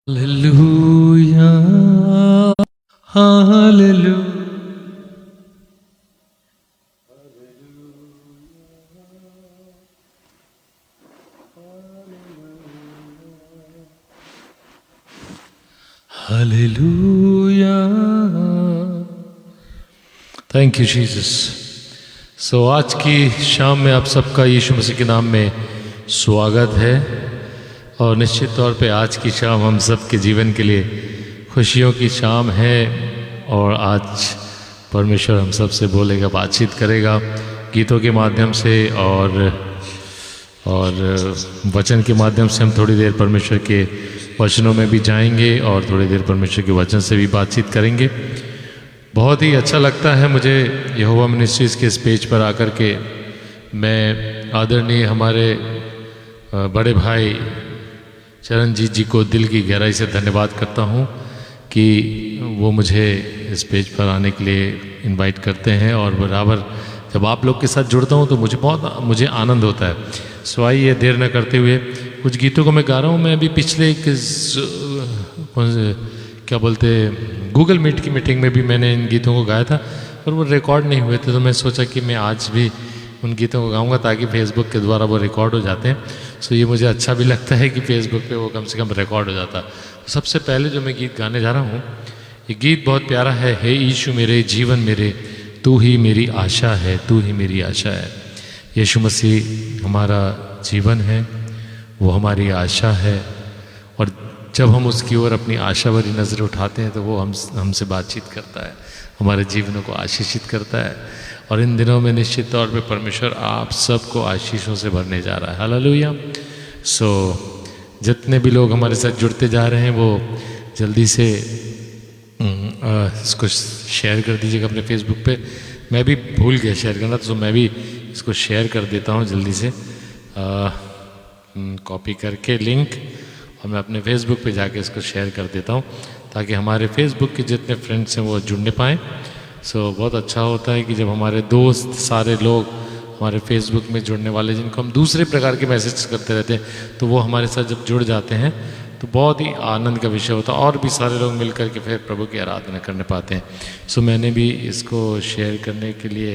Hallelujah, hallelujah. Hallelujah. Thank you, Jesus. So आज की शाम में आप सबका यीशु मसीह के नाम में स्वागत है और निश्चित तौर पे आज की शाम हम सब के जीवन के लिए खुशियों की शाम है और आज परमेश्वर हम सब से बोलेगा, बातचीत करेगा गीतों के माध्यम से और वचन के माध्यम से। हम थोड़ी देर परमेश्वर के वचनों में भी जाएंगे और थोड़ी देर परमेश्वर के वचन से भी बातचीत करेंगे। बहुत ही अच्छा लगता है मुझे यहोवा मिनिस्ट्रीज़ के इस पेज पर आकर के। मैं आदरणीय हमारे बड़े भाई चरणजीत जी को दिल की गहराई से धन्यवाद करता हूँ कि वो मुझे इस पेज पर आने के लिए इनवाइट करते हैं और बराबर जब आप लोग के साथ जुड़ता हूँ तो मुझे आनंद होता है। सो आइए देर न करते हुए कुछ गीतों को मैं गा रहा हूँ। मैं अभी पिछले क्या बोलते गूगल मीट की मीटिंग में भी मैंने इन गीतों को गाया था और वो रिकॉर्ड नहीं हुए थे, तो मैं सोचा कि मैं आज भी उन गीतों को गाऊंगा ताकि फेसबुक के द्वारा वो रिकॉर्ड हो जाते हैं। सो ये मुझे अच्छा भी लगता है कि फेसबुक पे वो कम से कम रिकॉर्ड हो जाता। तो सबसे पहले जो मैं गीत गाने जा रहा हूँ, ये गीत बहुत प्यारा है। हे यीशु मेरे जीवन मेरे, तू ही मेरी आशा है, तू ही मेरी आशा है। यीशु मसीह हमारा जीवन है, वो हमारी आशा है और जब हम उसकी ओर अपनी आशा भरी नज़रें उठाते हैं तो वो हमसे बातचीत करता है, हमारे जीवनों को आशीषित करता है। और इन दिनों में निश्चित तौर पे परमेश्वर आप सबको आशीषों से भरने जा रहा है। हालेलुया। सो जितने भी लोग हमारे साथ जुड़ते जा रहे हैं वो जल्दी से इसको शेयर कर दीजिएगा अपने फेसबुक पे। मैं भी भूल गया शेयर करना, तो मैं भी इसको शेयर कर देता हूँ जल्दी से, कॉपी करके लिंक, और मैं अपने फेसबुक पे जाके इसको शेयर कर देता हूँ ताकि हमारे फेसबुक के जितने फ्रेंड्स हैं वो जुड़ने पाएँ। सो बहुत अच्छा होता है कि जब हमारे दोस्त सारे लोग हमारे फेसबुक में जुड़ने वाले, जिनको हम दूसरे प्रकार के मैसेज करते रहते हैं, तो वो हमारे साथ जब जुड़ जाते हैं तो बहुत ही आनंद का विषय होता है और भी सारे लोग मिल कर के फिर प्रभु की आराधना करने पाते हैं। सो मैंने भी इसको शेयर करने के लिए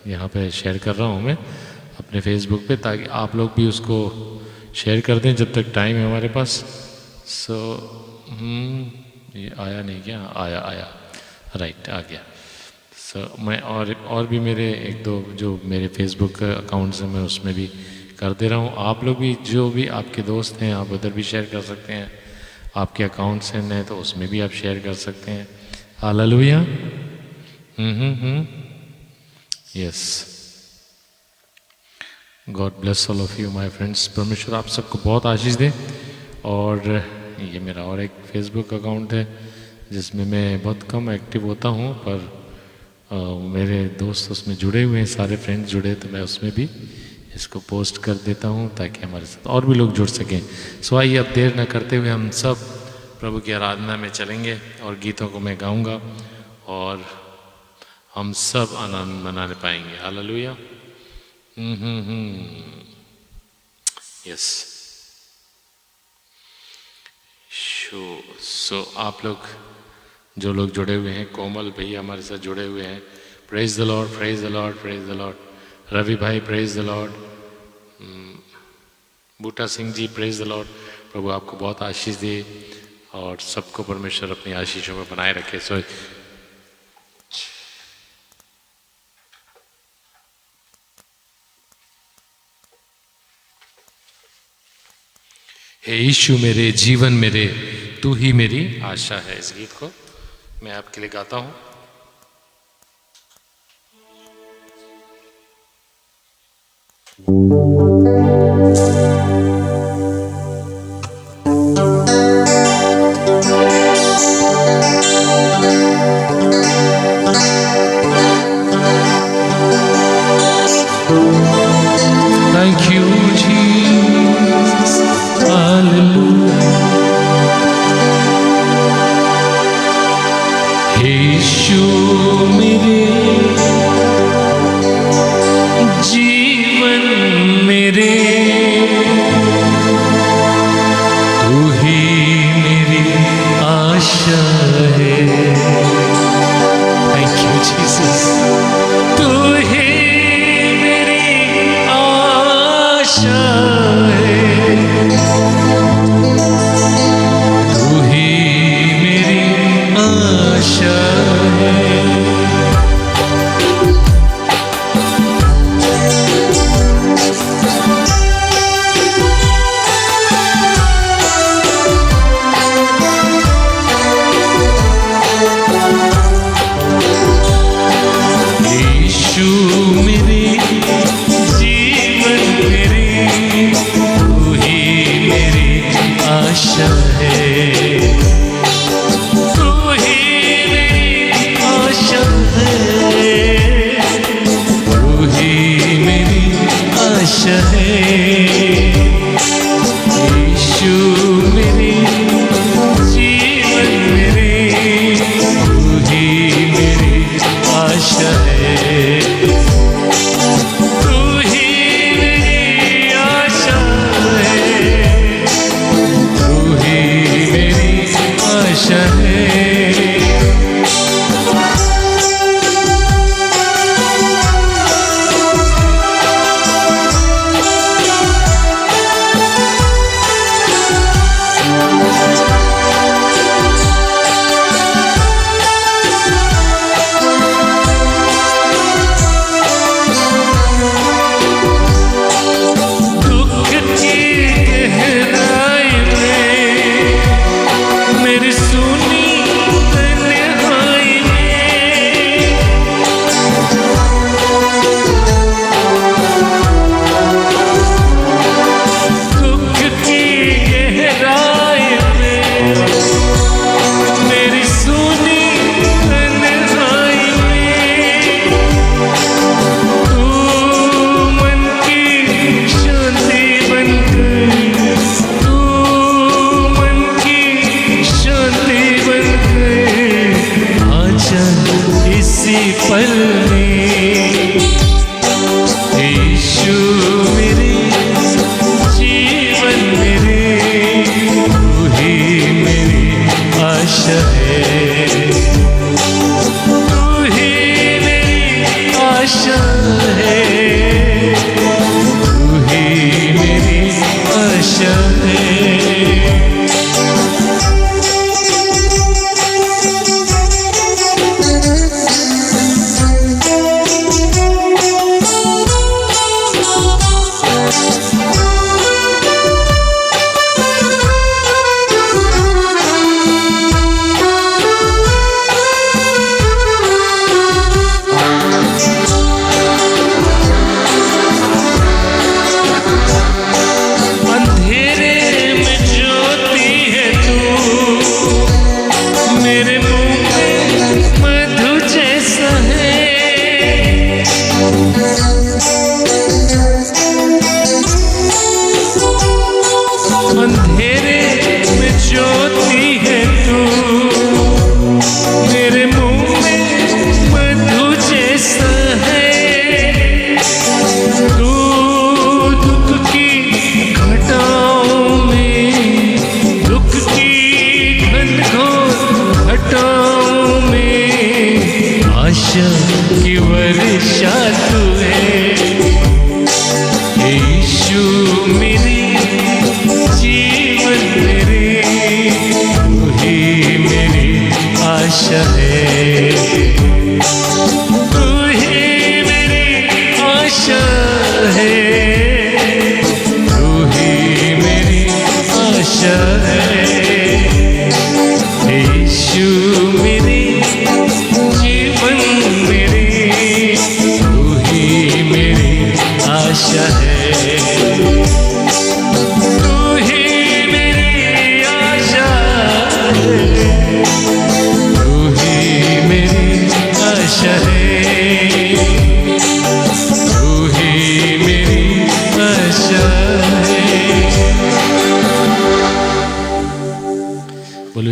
यहाँ पे शेयर कर रहा हूँ मैं अपने फेसबुक पे, ताकि आप लोग भी उसको शेयर कर दें जब तक टाइम है हमारे पास। सो ये आया नहीं क्या? आया राइट, आ गया। सो मैं और भी मेरे एक दो जो मेरे फेसबुक अकाउंट्स हैं मैं उसमें भी कर दे रहा हूँ। आप लोग भी, जो भी आपके दोस्त हैं, आप उधर भी शेयर कर सकते हैं। आपके अकाउंट्स हैं तो उसमें भी आप शेयर कर सकते हैं। Hallelujah. Yes, God bless all of you my friends. परमेश्वर आप सबको बहुत आशीष दे। और ये मेरा और एक फेसबुक अकाउंट है जिसमें मैं बहुत कम एक्टिव होता हूँ, पर मेरे दोस्त उसमें जुड़े हुए हैं, सारे फ्रेंड्स जुड़े, तो मैं उसमें भी इसको पोस्ट कर देता हूँ ताकि हमारे साथ और भी लोग जुड़ सकें। सो आइए अब देर न करते हुए हम सब प्रभु की आराधना में चलेंगे और गीतों को मैं गाऊंगा और हम सब आनंद मनाने पाएंगे। हालेलुया। यस। सो आप लोग जो लोग जुड़े हुए हैं, कोमल भैया हमारे साथ जुड़े हुए हैं, praise the Lord, praise the Lord, praise the Lord. Ravi भाई praise the lord. Buta Singh ji praise the lord. प्रभु आपको बहुत आशीष दे और सबको परमेश्वर अपनी आशीषों में बनाए रखे। सो हे यीशु मेरे जीवन मेरे, तू ही मेरी आशा है। इस गीत को मैं आपके लिए गाता हूँ। Thank you, Jesus. Hallelujah. यीशु मेरे जीवन मेरे, आशा है, तू ही मेरी आशा है, तू ही मेरी आशा है। यीशु मेरी जीवन मेरी, तू ही मेरी आशा है, तू ही मेरी आशा है, तू ही मेरी आशा है।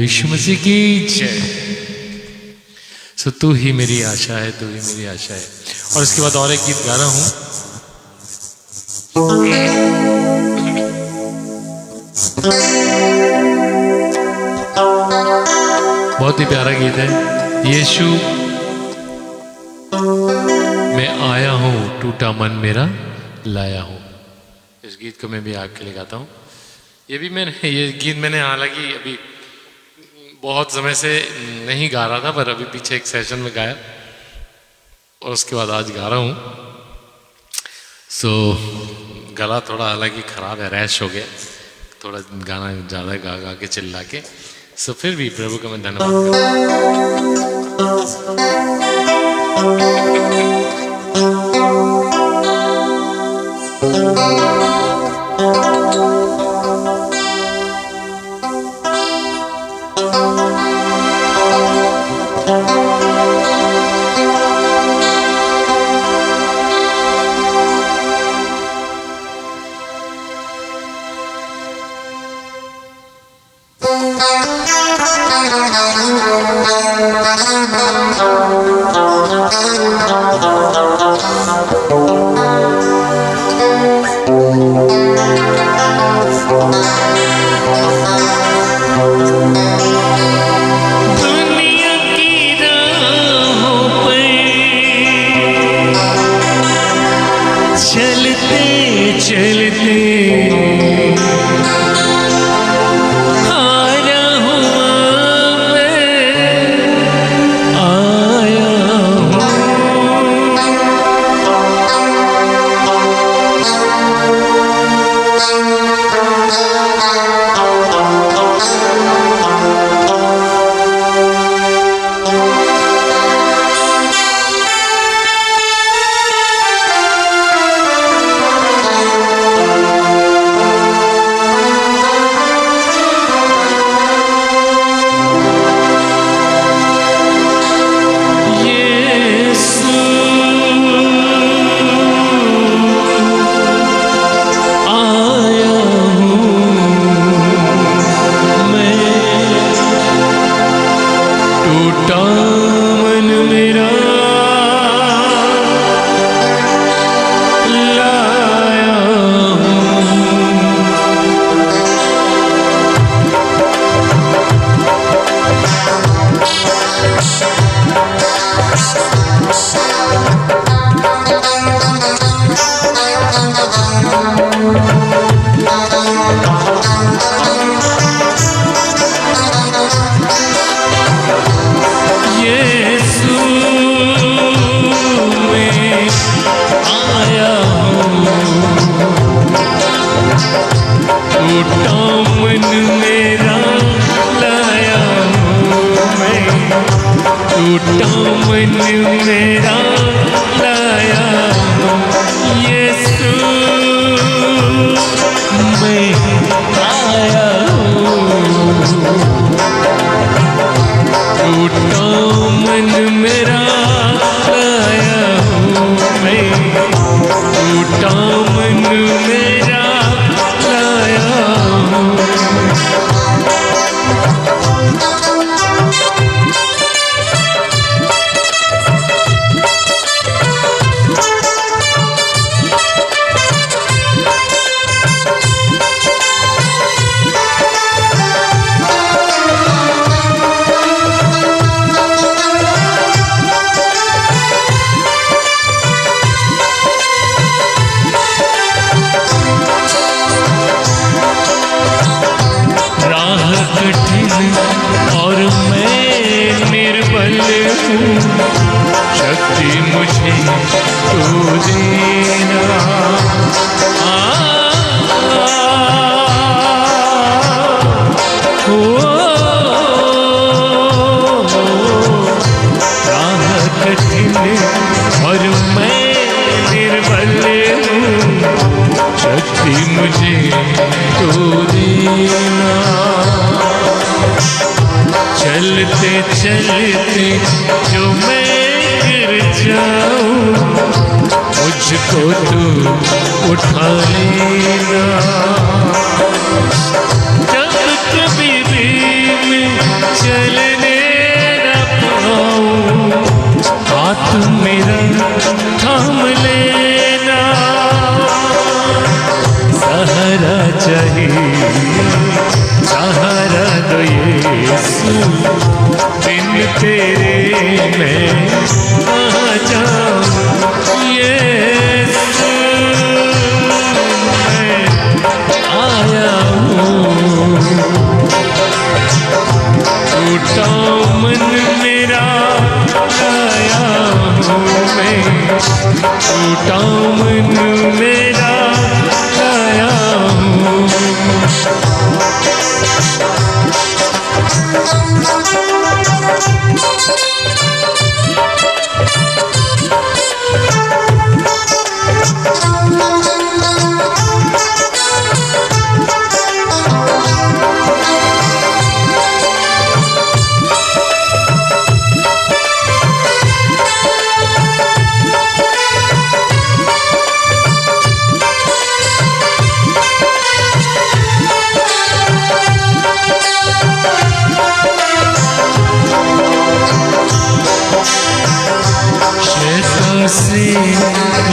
यीशु मसीह की जय। सो तू ही मेरी आशा है, तू ही मेरी आशा है। और इसके बाद और एक गीत गा रहा हूं। बहुत ही प्यारा गीत है। यीशु मैं आया हूं, टूटा मन मेरा लाया हूं। इस गीत को मैं भी आपके लिए गाता हूं। ये गीत मैंने हालांकि अभी बहुत समय से नहीं गा रहा था, पर अभी पीछे एक सेशन में गाया और उसके बाद आज गा रहा हूँ। सो गला थोड़ा हालांकि ख़राब है, रैश हो गया, थोड़ा गाना ज़्यादा गा गा के चिल्ला के। सो फिर भी प्रभु का मैं धन्यवाद करता हूँ।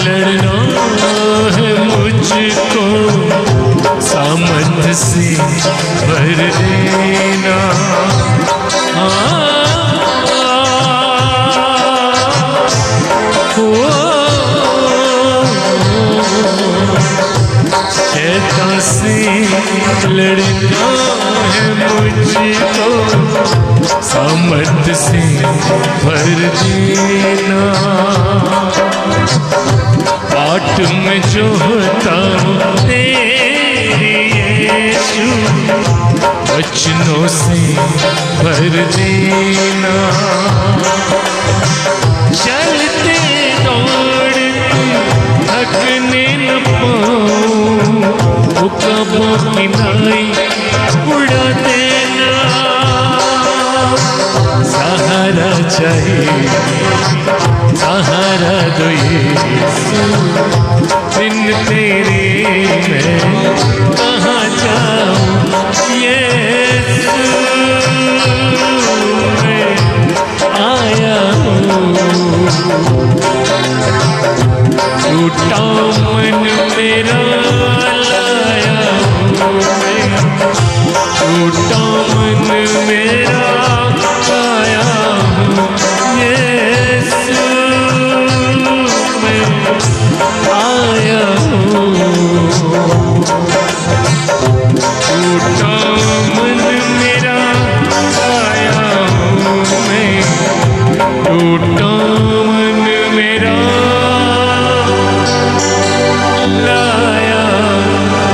लड़ना है मुझको, सामर्थ से भर देना। शैतान से लड़ना है मुझको, सामर्थ से भर देना। बाट में जो होता हूँ तेरी यीशु, वचनों से भर देना। चलते दौड़ते थकने न पाऊं, हुक्मों की नाई उड़ा देना। सहारा चाहिए, सहारा दो यीशु, बिन तेरे मैं कहाँ जाऊं यीशु। मैं आया हूँ, टूटा मन मेरा लाया हूँ मैं, टूटा मन मेरा लाया हूँ यीशु। मैं आया हूँ, टूटा मन मेरा लाया हूँ मैं, टूटा मन मेरा लाया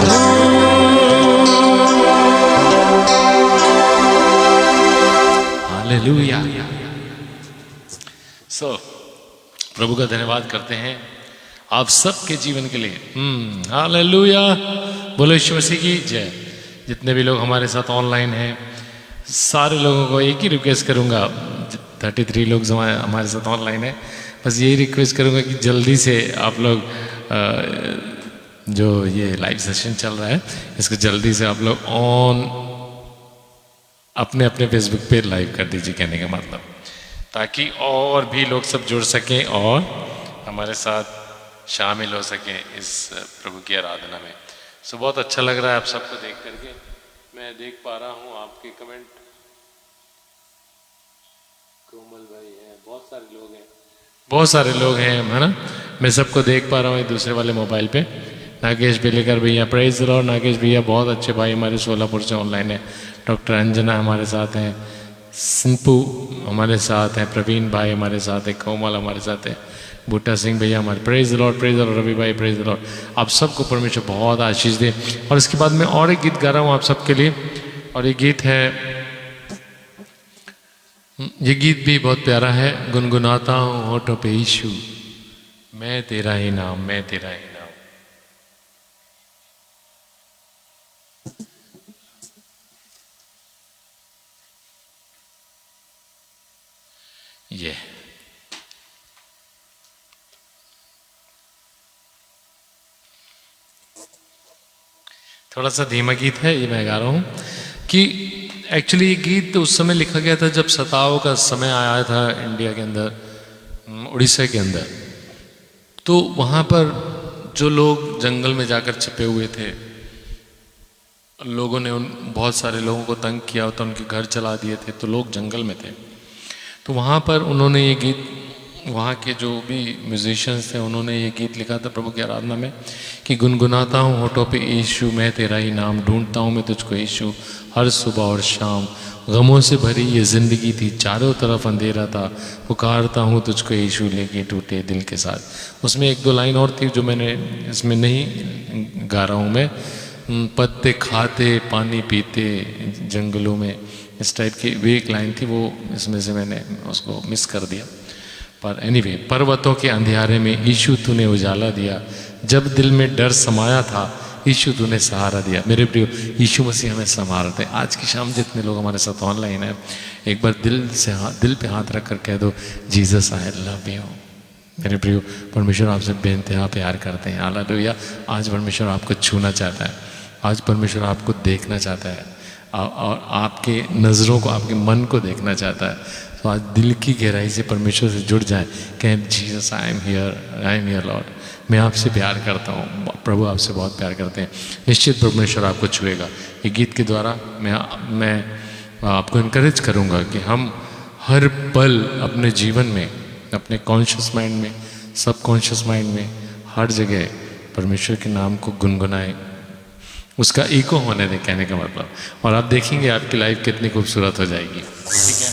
हूँ। हालेलुया। प्रभु का धन्यवाद करते हैं आप सबके जीवन के लिए। हालेलुया। बोलो यीशु मसीह की जय। जितने भी लोग हमारे साथ ऑनलाइन हैं, सारे लोगों को एक ही रिक्वेस्ट करूंगा, 33 लोग हमारे साथ ऑनलाइन है, बस यही रिक्वेस्ट करूंगा कि जल्दी से आप लोग जो ये लाइव सेशन चल रहा है, इसको जल्दी से आप लोग अपने अपने फेसबुक पे लाइव कर दीजिए, कहने का मतलब, ताकि और भी लोग सब जुड़ सकें और हमारे साथ शामिल हो सकें इस प्रभु की आराधना में। सो बहुत अच्छा लग रहा है आप सबको देख करके। मैं देख पा रहा हूँ आपके कमेंट, कोमल भाई है, बहुत सारे लोग हैं, बहुत सारे लोग हैं, है ना। मैं सबको देख पा रहा हूँ दूसरे वाले मोबाइल पे। नागेश बेलेकर भैया, प्रेज द लॉर्ड। नागेश भैया बहुत अच्छे भाई हमारे सोलापुर से ऑनलाइन है। डॉक्टर अंजना हमारे साथ हैं, सिंपू हमारे साथ हैं, प्रवीण भाई हमारे साथ है, कोमल हमारे साथ है, बूटा सिंह भैया हमारे। Praise the Lord, praise the Lord. Ravi भाई प्रेज द लॉर्ड। आप सबको परमेश्वर बहुत आशीष दे। और इसके बाद मैं और एक गीत गा रहा हूँ आप सबके लिए, और ये गीत है, ये गीत भी बहुत प्यारा है। गुनगुनाता हूँ होठों पे यीशु, मैं तेरा ही नाम, मैं तेरा ही नाम। ये थोड़ा सा धीमा गीत है, ये मैं गा रहा हूँ कि एक्चुअली ये गीत तो उस समय लिखा गया था जब सताव का समय आया था इंडिया के अंदर, उड़ीसा के अंदर। तो वहाँ पर जो लोग जंगल में जाकर छिपे हुए थे, लोगों ने बहुत सारे लोगों को तंग किया होता, उनके घर चला दिए थे, तो लोग जंगल में थे। तो वहाँ पर उन्होंने ये गीत, वहाँ के जो भी म्यूजिशियंस थे, उन्होंने ये गीत लिखा था प्रभु की आराधना में कि गुनगुनाता हूँ होठों पे यीशु, मैं तेरा ही नाम, ढूंढता हूँ मैं तुझको यीशु, हर सुबह और शाम। गमों से भरी ये ज़िंदगी थी, चारों तरफ अंधेरा था, पुकारता हूँ तुझको यीशु, लेके टूटे दिल के साथ। उसमें एक दो लाइन और थी जो मैंने इसमें नहीं गा रहा हूँ मैं। पत्ते खाते पानी पीते जंगलों में, इस टाइप की भी एक लाइन थी, वो इसमें से मैंने उसको मिस कर दिया। पर एनीवे, पर्वतों के अंधियारे में यीशु तूने उजाला दिया, जब दिल में डर समाया था यीशु तूने सहारा दिया। मेरे प्रियो, यीशु मसीह हमें संभालते हैं। आज की शाम जितने लोग हमारे साथ ऑनलाइन हैं, एक बार दिल पे हाथ रख कर कह दो, जीसस आई लव यू। मेरे प्रियो, परमेश्वर आपसे बेइंतहा प्यार करते हैं। हालेलुया। आज परमेश्वर आपको छूना चाहता है, आज परमेश्वर आपको देखना चाहता है, और आपके नज़रों को, आपके मन को देखना चाहता है। तो आज दिल की गहराई से परमेश्वर से जुड़ जाए, कहें Jesus I am here Lord, मैं आपसे प्यार करता हूँ, प्रभु आपसे बहुत प्यार करते हैं। निश्चित परमेश्वर आपको छुएगा। ये गीत के द्वारा मैं आपको इनकरेज करूँगा कि हम हर पल अपने जीवन में, अपने कॉन्शियस माइंड में, सब कॉन्शियस माइंड में, हर जगह परमेश्वर के नाम को गुनगुनाएं, उसका इको होने दें, कहने का मतलब। और आप देखेंगे आपकी लाइफ कितनी खूबसूरत हो जाएगी। ठीक है।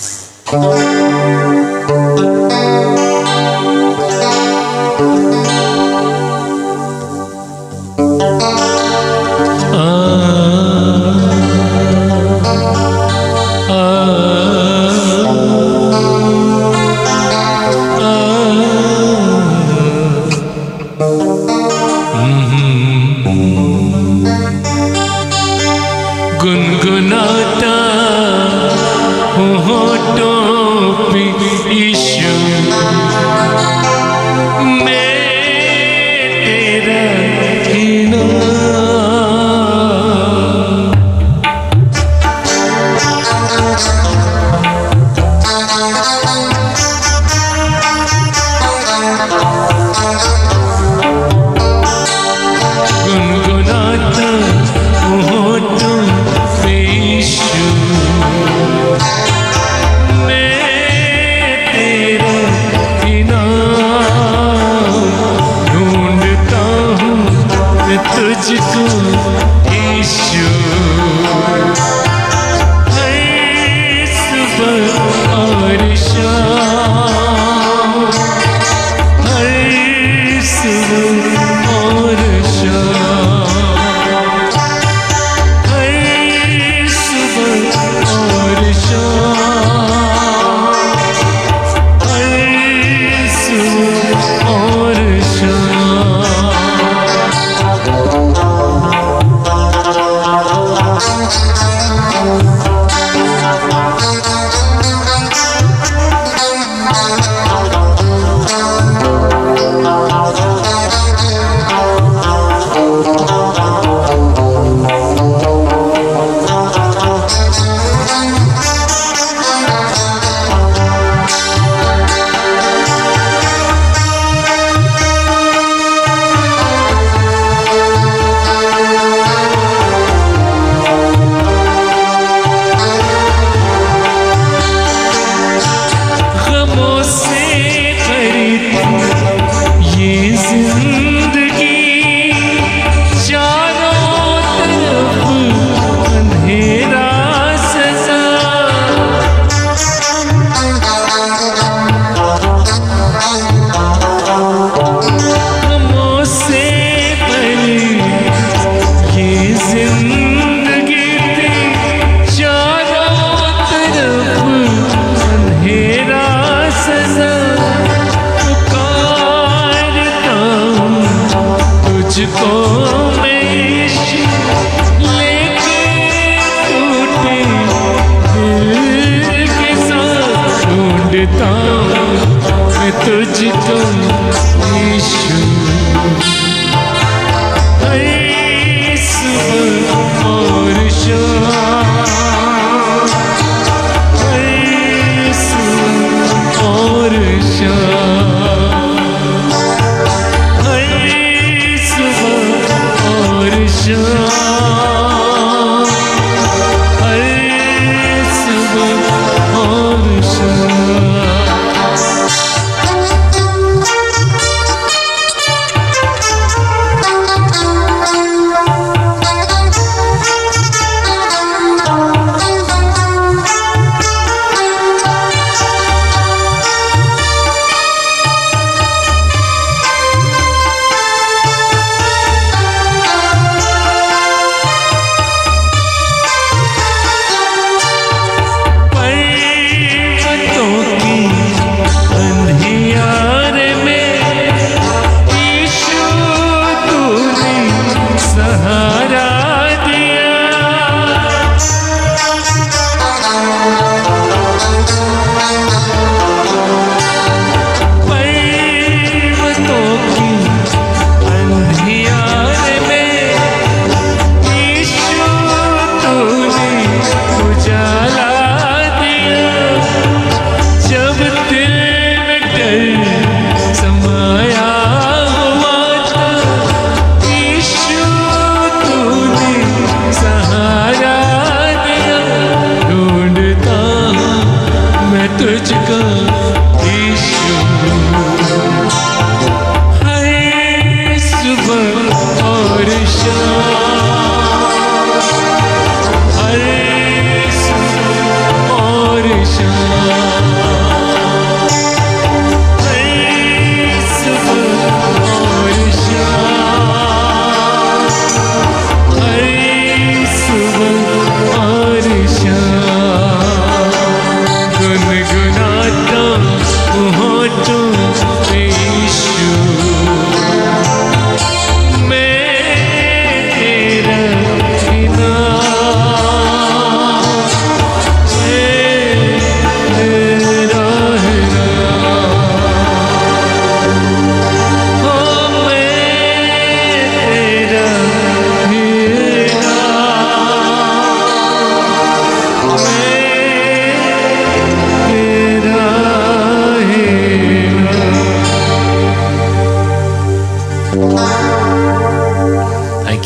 गुनगुनाता हूँ होठों पे यीशु, मैं तेरा ही नाम। गुनगुनाता हूँ होठों पे यीशु,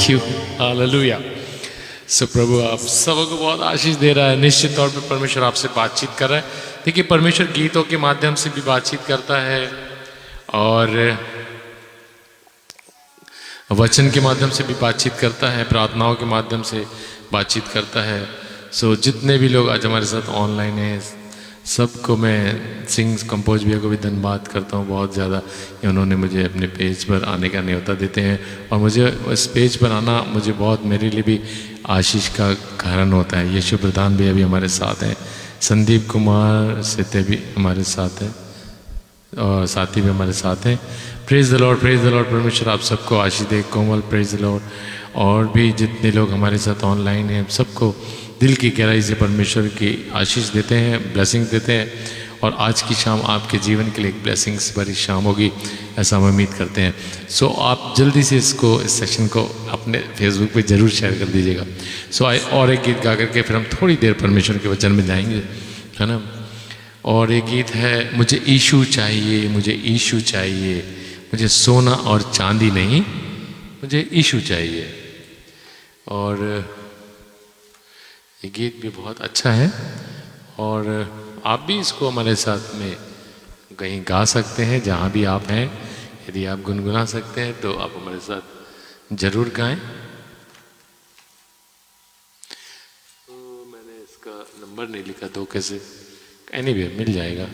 थैंक यू, हालेलुया। सो प्रभु आप सबको बहुत आशीष दे रहा है। निश्चित तौर पे परमेश्वर आपसे बातचीत कर रहा है। देखिए परमेश्वर गीतों के माध्यम से भी बातचीत करता है और वचन के माध्यम से भी बातचीत करता है, प्रार्थनाओं के माध्यम से बातचीत करता है। सो जितने भी लोग आज हमारे साथ ऑनलाइन हैं सबको मैं सिंग कंपोज भैया को भी धन्यवाद करता हूँ बहुत ज़्यादा कि उन्होंने मुझे अपने पेज पर आने का न्योता देते हैं और मुझे इस पेज पर आना मुझे बहुत मेरे लिए भी आशीष का कारण होता है। यशु प्रधान भैया भी हमारे साथ हैं, संदीप कुमार सेते भी हमारे साथ हैं और साथी भी हमारे साथ हैं। Praise the Lord, praise the Lord. परमेश्वर आप सबको आशीष दे। कोमल, प्रेज द लॉर्ड। और भी जितने लोग हमारे साथ ऑनलाइन हैं सबको दिल की गहराई से परमेश्वर की आशीष देते हैं, ब्लेसिंग देते हैं। और आज की शाम आपके जीवन के लिए एक ब्लेसिंग्स भरी शाम होगी ऐसा हम उम्मीद करते हैं। सो आप जल्दी से इस सेशन को अपने फेसबुक पे ज़रूर शेयर कर दीजिएगा। सो और एक गीत गा करके फिर हम थोड़ी देर परमेश्वर के वचन में जाएंगे, है ना। और एक गीत है, मुझे यीशु चाहिए, मुझे यीशु चाहिए, मुझे सोना और चांदी नहीं, मुझे यीशु चाहिए। और ये गीत भी बहुत अच्छा है और आप भी इसको हमारे साथ में कहीं गा सकते हैं जहाँ भी आप हैं। यदि आप गुनगुना सकते हैं तो आप हमारे साथ ज़रूर गाएं। तो मैंने इसका नंबर नहीं लिखा तो कैसे, एनीवे मिल जाएगा।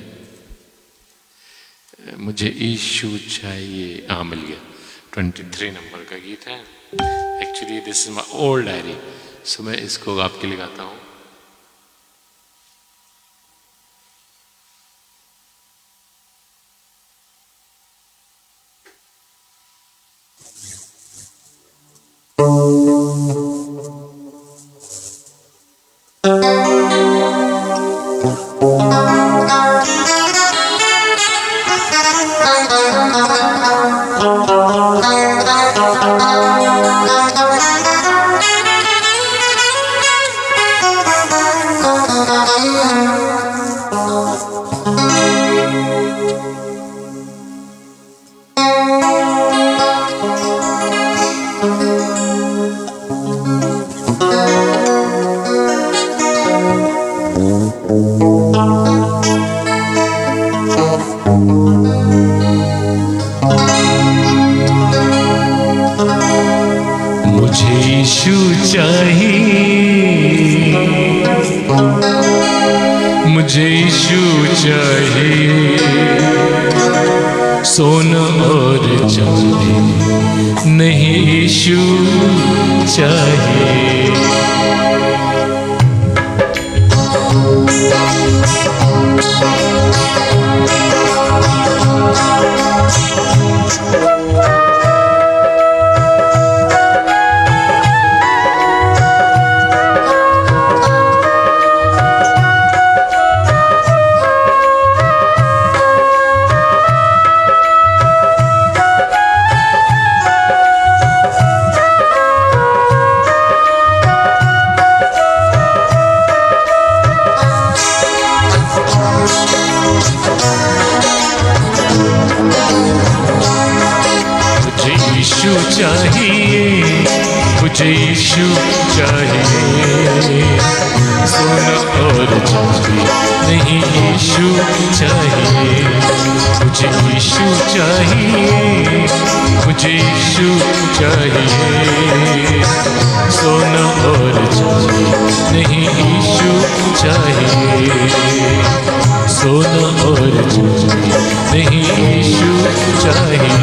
मुझे यीशु चाहिए, हाँ मिल गया। 23 नंबर का गीत है। Actually this is my old diary, so मैं इसको आपके लिए गाता हूँ। मुझे यीशु चाहिए, सोना और चांदी नहीं, यीशु चाहिए। मुझे यीशु चाहिए, सोना और चांदी नहीं, यीशु चाहिए। मुझे यीशु चाहिए, मुझे यीशु चाहिए, सोना और चांदी नहीं, यीशु चाहिए। सोना और चांदी नहीं, यीशु चाहिए।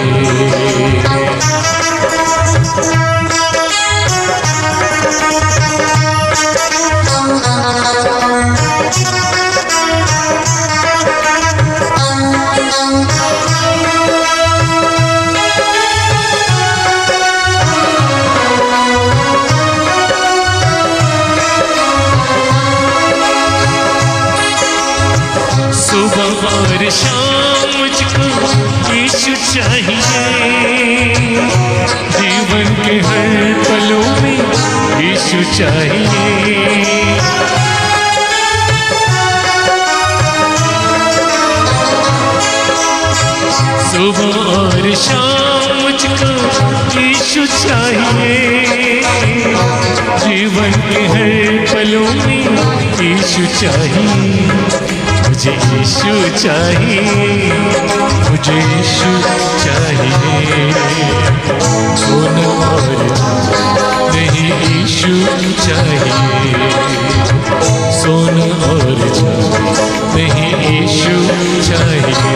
सुबह और शाम मुझको यीशु चाहिए, जीवन के हर पलों में यीशु चाहिए। सुबह और शाम मुझको यीशु चाहिए, यीशु चाहिए, मुझे यीशु चाहिए, मुझे यीशु चाहिए। सोना और चांदी नहीं, यीशु चाहिए। सोना और चांदी नहीं, यीशु चाहिए।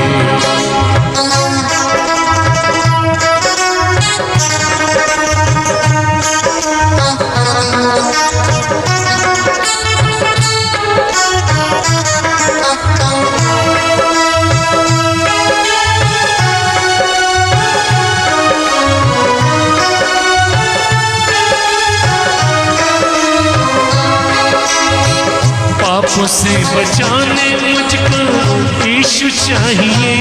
पापों से बचाने मुझको यीशु चाहिए,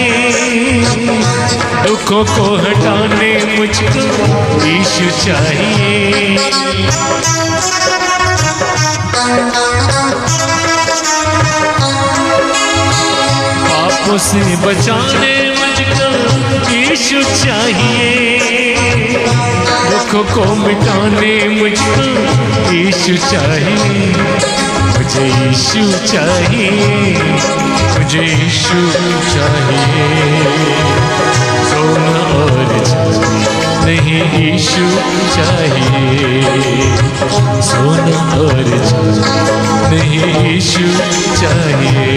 दुखों को हटाने मुझको यीशु चाहिए। पापों से बचाने मुझको यीशु चाहिए, दुखों को मिटाने मुझको यीशु चाहिए। मुझे यीशु चाहिए, मुझे यीशु चाहिए। सोना और चांदी नहीं, यीशु चाहिए। सोना और चांदी नहीं, यीशु चाहिए।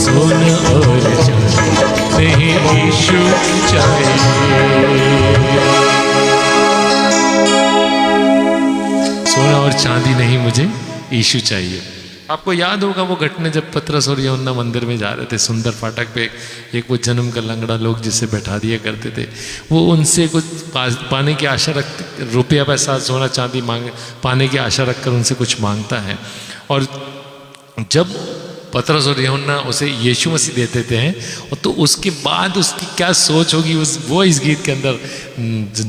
सोना और चांदी नहीं, यीशु चाहिए। सोना और चांदी नहीं, मुझे यीशु चाहिए। आपको याद होगा वो घटना जब पतरस और यूहन्ना मंदिर में जा रहे थे, सुंदर फाटक पे एक वो जन्म का लंगड़ा लोग जिसे बैठा दिया करते थे, वो उनसे कुछ पाने की आशा रख, रुपया पैसा सोना चांदी पाने की आशा रखकर उनसे कुछ मांगता है। और जब पतरस और यूहन्ना उसे यीशु मसीह दे देते हैं, और तो उसके बाद उसकी क्या सोच होगी वो इस गीत के अंदर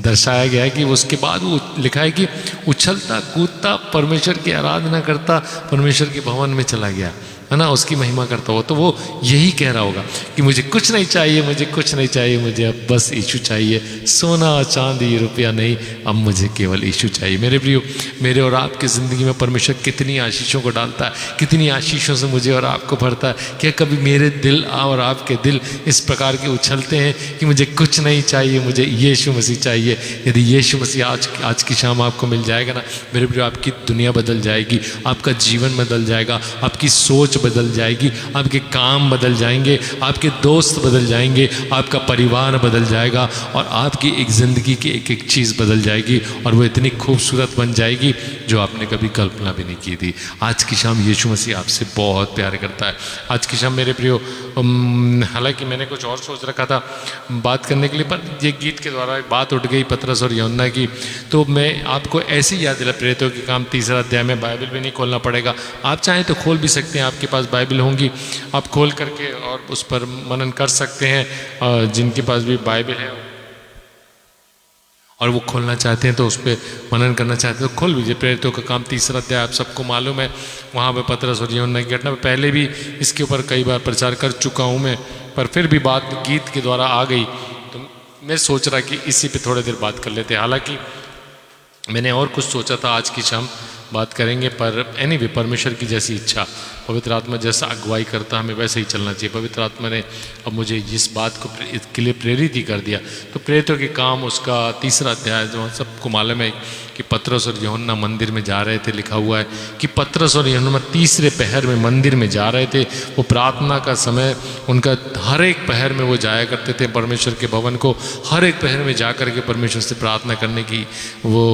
दर्शाया गया है कि उसके बाद वो लिखा है कि उछलता कूदता परमेश्वर की आराधना करता परमेश्वर के भवन में चला गया, है ना, उसकी महिमा करता हो। तो वो यही कह रहा होगा कि मुझे कुछ नहीं चाहिए, मुझे कुछ नहीं चाहिए, मुझे अब बस यीशु चाहिए। सोना चांदी रुपया नहीं, अब मुझे केवल यीशु चाहिए। मेरे प्रियो, मेरे और आपकी ज़िंदगी में परमेश्वर कितनी आशीषों को डालता है, कितनी आशीषों से मुझे और आपको भरता है। क्या कभी मेरे दिल और आपके दिल इस प्रकार के उछलते हैं कि मुझे कुछ नहीं चाहिए, मुझे यीशु मसीह चाहिए? यदि यीशु मसीह आज की शाम आपको मिल जाएगा ना मेरे प्रियो, आपकी दुनिया बदल जाएगी, आपका जीवन बदल जाएगा, आपकी सोच बदल जाएगी, आपके काम बदल जाएंगे, आपके दोस्त बदल जाएंगे, आपका परिवार बदल जाएगा, और आपकी एक ज़िंदगी की एक एक चीज़ बदल जाएगी, और वो इतनी खूबसूरत बन जाएगी जो आपने कभी कल्पना भी नहीं की थी। आज की शाम यीशु मसीह आपसे बहुत प्यार करता है। आज की शाम मेरे प्रियो, हालांकि मैंने कुछ और सोच रखा था बात करने के लिए, पर ये गीत के द्वारा एक बात उठ गई पतरस और यूहन्ना की, तो मैं आपको ऐसी याद दिला, प्रेरितों के काम 3 अध्याय में, बाइबल भी नहीं खोलना पड़ेगा, आप चाहें तो खोल भी सकते हैं, आपके पास बाइबल होंगी, आप खोल करके और उस पर मनन कर सकते हैं। जिनके पास भी बाइबल है और वो खोलना चाहते हैं तो उस पर मनन करना चाहते हैं तो खोल लीजिए। प्रेरितों का काम 3 अध्याय आप सबको मालूम है, वहाँ पे पतरस और यूहन्ना की घटना पहले भी इसके ऊपर कई बार प्रचार कर चुका हूँ मैं, पर फिर भी बात गीत के द्वारा आ गई तो मैं सोच रहा कि इसी पे थोड़ी देर बात कर लेते हैं। हालांकि मैंने और कुछ सोचा था, आज की शाम बात करेंगे, पर एनीवे परमेश्वर की जैसी इच्छा, पवित्र आत्मा जैसा अगुवाई करता हमें वैसे ही चलना चाहिए। पवित्र आत्मा ने अब मुझे इस बात को के लिए प्रेरित ही कर दिया। तो प्रेरितों के काम उसका 3 अध्याय, जो सबको मालूम है कि पतरस और यूहन्ना मंदिर में जा रहे थे, लिखा हुआ है कि पतरस और यूहन्ना 3 पहर में मंदिर में जा रहे थे। वो प्रार्थना का समय उनका, हर एक पहर में वो जाया करते थे परमेश्वर के भवन को, हर एक पहर में जा कर के परमेश्वर से प्रार्थना करने की वो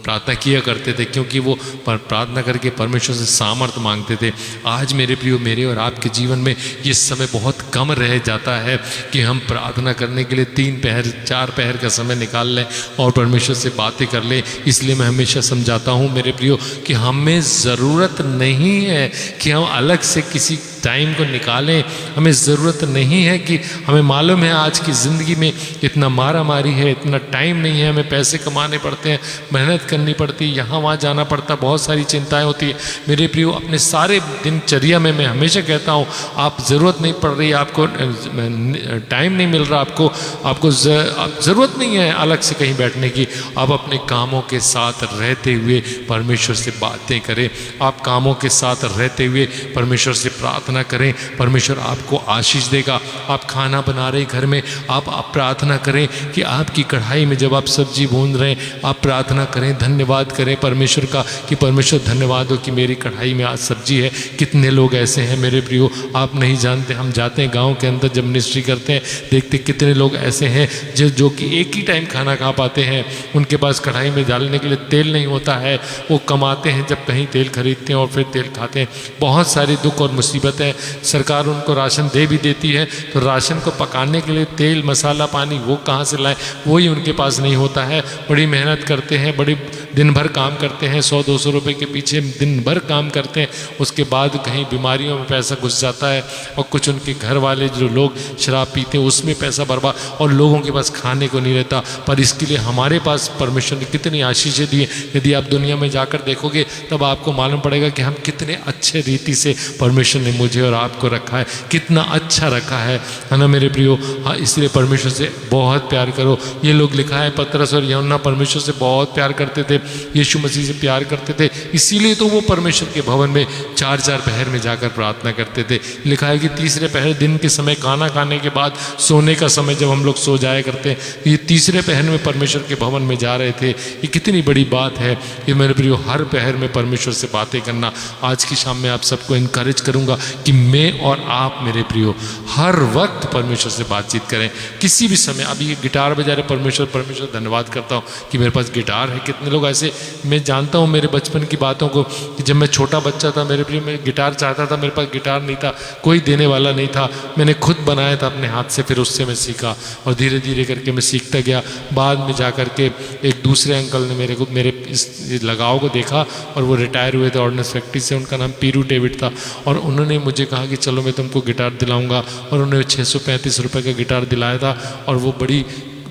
प्रार्थना किया करते थे, क्योंकि वो प्रार्थना करके परमेश्वर से सामर्थ मांगते थे। आज मेरे प्रियो, मेरे और आपके जीवन में ये समय बहुत कम रह जाता है कि हम प्रार्थना करने के लिए 3 पहर 4 पहर का समय निकाल लें और परमेश्वर से बातें कर लें। इसलिए मैं हमेशा समझाता हूँ मेरे प्रियो कि हमें ज़रूरत नहीं है कि हम अलग से किसी टाइम को निकालें। हमें ज़रूरत नहीं है कि हमें मालूम है आज की ज़िंदगी में इतना मारा मारी है, इतना टाइम नहीं है, हमें पैसे कमाने पड़ते हैं, मेहनत करनी पड़ती है, यहाँ वहाँ जाना पड़ता, बहुत सारी चिंताएं होती है। मेरे प्रियो, अपने सारे दिनचर्या में मैं हमेशा कहता हूँ, आप ज़रूरत नहीं पड़ रही, आपको टाइम नहीं मिल रहा, आपको ज़रूरत नहीं है अलग से कहीं बैठने की। आप अपने कामों के साथ रहते हुए परमेश्वर से बातें करें, आप कामों के साथ रहते हुए परमेश्वर से प्रार्थना करें, परमेश्वर आपको आशीष देगा। आप खाना बना रहे घर में, आप प्रार्थना करें कि आपकी कढ़ाई में जब आप सब्जी भून रहे हैं, आप प्रार्थना करें, धन्यवाद करें परमेश्वर का कि परमेश्वर धन्यवाद हो कि मेरी कढ़ाई में आज सब्जी है। कितने लोग ऐसे हैं मेरे प्रियो, आप नहीं जानते। हम जाते हैं गाँव के अंदर, जब मिनिस्ट्री करते हैं, देखते कितने लोग ऐसे हैं जो कि एक ही टाइम खाना खा पाते हैं, उनके पास कढ़ाई में डालने के लिए तेल नहीं होता है। वो कमाते हैं जब कहीं तेल खरीदते हैं और फिर तेल खाते हैं। बहुत सारे दुख और मुसीबतें, सरकार उनको राशन दे भी देती है, तो राशन को पकाने के लिए तेल, मसाला, पानी वो कहाँ से लाएं, वही उनके पास नहीं होता है। बड़ी मेहनत करते हैं, बड़ी दिन भर काम करते हैं, 100-200 रुपये के पीछे दिन भर काम करते हैं, उसके बाद कहीं बीमारियों में पैसा घुस जाता है, और कुछ उनके घर वाले जो लोग शराब पीते हैं उसमें पैसा बर्बाद, और लोगों के पास खाने को नहीं रहता। पर इसके लिए हमारे पास परमेश्वर ने कितनी आशीषें दी है। यदि आप दुनिया में जाकर देखोगे तब आपको मालूम पड़ेगा कि हम कितने अच्छे रीति से परमेश्वर ने मुझे और आपको रखा है, कितना अच्छा रखा है ना मेरे प्रियो। हाँ, इसलिए परमेश्वर से बहुत प्यार करो। ये लोग लिखा है, पतरस और यूहन्ना परमेश्वर से बहुत प्यार करते थे, यीशु मसीह से प्यार करते थे, इसीलिए तो वो परमेश्वर के भवन में 4-4 पहर में जाकर प्रार्थना करते थे। लिखा है कि तीसरे पहर, दिन के समय, खाना खाने के बाद, सोने का समय जब हम लोग सो जाया करते हैं, ये तीसरे पहर में परमेश्वर के भवन में जा रहे थे। ये कितनी बड़ी बात है। ये मेरे प्रियो, हर पहर में परमेश्वर से बातें करना। आज की शाम में आप सबको इनकरेज करूंगा कि मैं और आप मेरे प्रियो हर वक्त परमेश्वर से बातचीत करें, किसी भी समय। अभी ये गिटार बजा रहे, परमेश्वर धन्यवाद करता हूँ कि मेरे पास गिटार है। कितने लोग ऐसे, मैं जानता हूँ मेरे बचपन की बातों को, कि जब मैं छोटा बच्चा था मेरे प्रियो, मैं गिटार चाहता था, मेरे पास गिटार नहीं था, कोई देने वाला नहीं था, मैंने खुद बनाया था अपने हाथ से, फिर उससे मैं सीखा और धीरे धीरे करके मैं सीखता गया। बाद में जा कर के एक दूसरे अंकल ने मेरे इस लगाव को देखा, और वो रिटायर हुए थे ऑर्डिनेंस फैक्ट्री से, उनका नाम पीरू डेविड था, और उन्होंने मुझे कहा कि चलो मैं तुमको गिटार दिलाऊंगा, और उन्होंने 635 रुपये का गिटार दिलाया था। और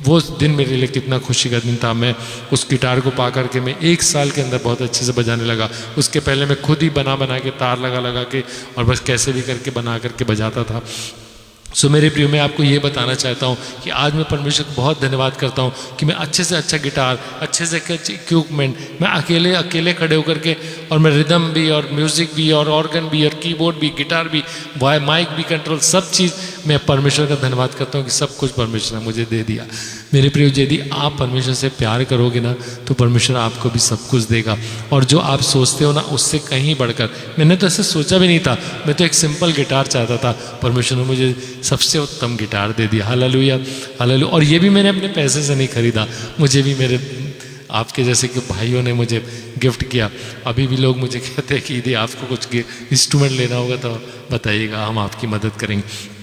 वो दिन मेरे लिए कितना खुशी का दिन था। मैं उस गिटार को पा करके मैं 1 साल के अंदर बहुत अच्छे से बजाने लगा। उसके पहले मैं खुद ही बना के, तार लगा के, और बस कैसे भी करके बना करके बजाता था। सो मेरे प्रियो, मैं आपको ये बताना चाहता हूँ कि आज मैं परमेश्वर को बहुत धन्यवाद करता हूँ कि मैं अच्छे से अच्छा गिटार, अच्छे से अच्छे इक्विपमेंट, मैं अकेले खड़े होकर के, और मैं रिदम भी और म्यूज़िक भी और ऑर्गन भी और कीबोर्ड भी, गिटार भी, माइक भी कंट्रोल, सब चीज़ मैं परमेश्वर का धन्यवाद करता हूँ कि सब कुछ परमेश्वर ने मुझे दे दिया। मेरे प्रियो, यदि आप परमेश्वर से प्यार करोगे ना, तो परमेश्वर आपको भी सब कुछ देगा। और जो आप सोचते हो ना, उससे कहीं बढ़कर, मैंने तो ऐसे सोचा भी नहीं था, मैं तो एक सिंपल गिटार चाहता था, परमेश्वर ने मुझे सबसे उत्तम गिटार दे दिया। Hallelujah, hallelujah. और ये भी मैंने अपने पैसे से नहीं खरीदा, मुझे भी मेरे आपके जैसे कि भाइयों ने मुझे गिफ्ट किया। अभी भी लोग मुझे कहते हैं कि यदि आपको कुछ इंस्ट्रूमेंट लेना होगा तो बताइएगा, हम आपकी मदद करेंगे।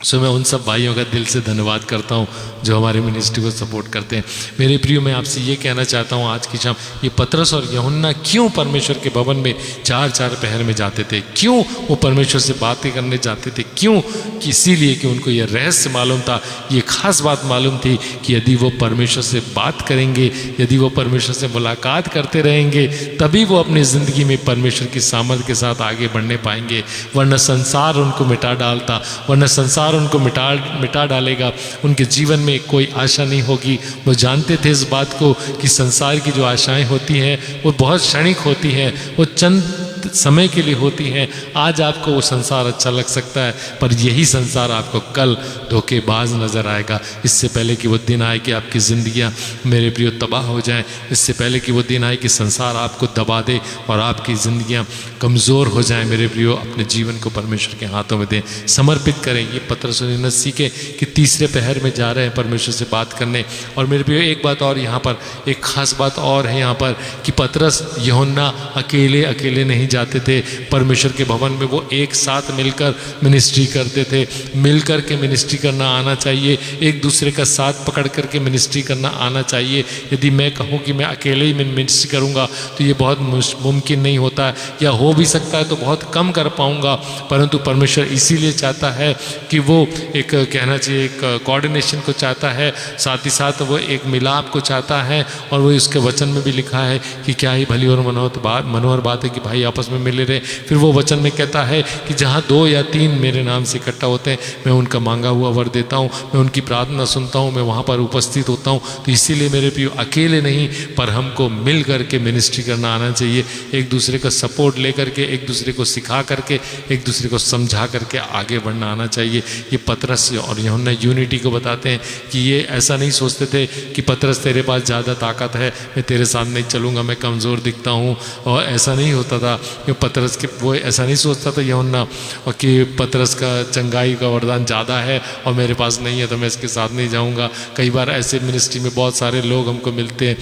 सो मैं उन सब भाइयों का दिल से धन्यवाद करता हूँ जो हमारे मिनिस्ट्री को सपोर्ट करते हैं। मेरे प्रियो, मैं आपसे ये कहना चाहता हूँ आज की शाम, ये पतरस और यूहन्ना क्यों परमेश्वर के भवन में 4-4 पहर में जाते थे, क्यों वो परमेश्वर से बातें करने जाते थे, क्यों? कि इसीलिए कि उनको ये रहस्य मालूम था, ये खास बात मालूम थी कि यदि वो परमेश्वर से बात करेंगे, यदि वो परमेश्वर से मुलाकात करते रहेंगे, तभी वो अपनी ज़िंदगी में परमेश्वर की सामर्थ के साथ आगे बढ़ने पाएंगे। वरना संसार उनको मिटा डालता, वरना संसार उनको मिटा डालेगा, उनके जीवन में कोई आशा नहीं होगी। वो जानते थे इस बात को कि संसार की जो आशाएं होती हैं वो बहुत क्षणिक होती हैं, वो चंद समय के लिए होती हैं। आज आपको वो संसार अच्छा लग सकता है, पर यही संसार आपको कल धोखेबाज नज़र आएगा। इससे पहले कि वो दिन आए कि आपकी ज़िंदगियाँ मेरे प्रियो तबाह हो जाएं, इससे पहले कि वो दिन आए कि संसार आपको दबा दे और आपकी ज़िंदगियाँ कमज़ोर हो जाएं, मेरे प्रियो अपने जीवन को परमेश्वर के हाथों में दें, समर्पित करें। ये पतरस और यूहन्ना सीखे कि तीसरे पहर में जा रहे हैं परमेश्वर से बात करने। और मेरे प्रियो, एक बात और यहाँ पर, एक ख़ास बात और है यहाँ पर कि पतरस यूहन्ना अकेले नहीं जाते थे परमेश्वर के भवन में, वो एक साथ मिलकर मिनिस्ट्री करते थे। मिलकर के मिनिस्ट्री करना आना चाहिए, एक दूसरे का साथ पकड़ करके मिनिस्ट्री करना आना चाहिए। यदि मैं कहूँ कि मैं अकेले ही मिनिस्ट्री करूँगा तो ये बहुत मुमकिन नहीं होता है, या हो भी सकता है तो बहुत कम कर पाऊँगा। परंतु परमेश्वर इसीलिए चाहता है कि वो एक कहना चाहिए एक कोऑर्डिनेशन को चाहता है, साथ ही साथ वो एक मिलाप को चाहता है। और वो उसके वचन में भी लिखा है कि क्या ही भली और मनोहर बात है कि भाई आपस में मिले रहे। फिर वो वचन में कहता है कि जहाँ 2 या 3 मेरे नाम से इकट्ठा होते हैं, मैं उनका मांगा हुआ वर देता हूँ, मैं उनकी प्रार्थना सुनता हूँ, मैं वहाँ पर उपस्थित होता हूँ। तो इसीलिए मेरे प्रिय अकेले नहीं पर हमको मिल करके मिनिस्ट्री करना आना चाहिए, एक दूसरे का सपोर्ट लेकर के, एक दूसरे को सिखा करके, एक दूसरे को समझा करके आगे बढ़ना आना चाहिए। ये पतरस और यूहन्ना यूनिटी को बताते हैं कि ये ऐसा नहीं सोचते थे कि पतरस तेरे पास ज़्यादा ताकत है, मैं तेरे सामने नहीं चलूँगा, मैं कमज़ोर दिखता हूँ, और ऐसा नहीं होता था कि पतरस के वो ऐसा नहीं सोचता था यूहन्ना और कि पतरस का चंगाई का वरदान ज़्यादा है और मेरे पास नहीं है तो मैं इसके साथ नहीं जाऊँगा। कई बार ऐसे मिनिस्ट्री में बहुत सारे लोग हमको मिलते हैं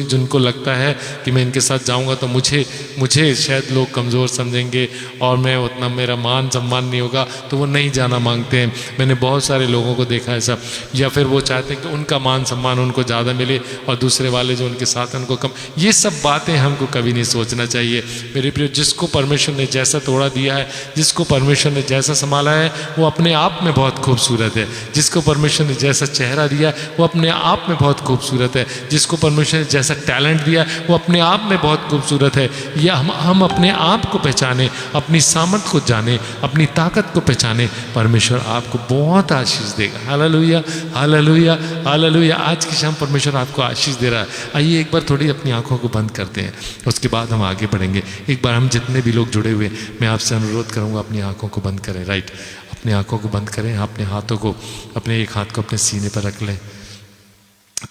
जिनको लगता है कि मैं इनके साथ जाऊँगा तो मुझे शायद लोग कमज़ोर समझेंगे और मैं उतना मेरा मान सम्मान नहीं होगा, तो वो नहीं जाना मांगते हैं। मैंने बहुत सारे लोगों को देखा है सब, या फिर वो चाहते हैं कि उनका मान सम्मान उनको ज़्यादा मिले और दूसरे वाले जो उनके साथ हैं उनको कम। ये सब बातें हमको कभी नहीं सोचना चाहिए मेरे प्रिय। जिसको परमेश्वर ने जैसा तोड़ा दिया है, जिसको परमेश्वर ने जैसा संभाला है, वो अपने आप में बहुत खूबसूरत है। जिसको परमेश्वर ने जैसा चेहरा दिया वो अपने आप में बहुत खूबसूरत है। जिसको परमेश्वर ने जैसा टैलेंट दिया वो अपने आप में बहुत खूबसूरत है। या हम अपने आप को पहचाने, अपनी सामर्थ को जाने, अपनी ताकत को पहचाने, परमेश्वर आपको बहुत आशीष देगा। Hallelujah hallelujah hallelujah. आज की शाम परमेश्वर आपको आशीष दे रहा है। आइए एक बार थोड़ी अपनी आंखों को बंद करते हैं, उसके बाद हम आगे बढ़ेंगे। एक बार हम जितने भी लोग जुड़े हुए, मैं आपसे अनुरोध करूंगा अपनी आंखों को बंद करें। राइट, अपनी आंखों को बंद करें, अपने हाथों को, अपने एक हाथ को अपने सीने पर रख लें।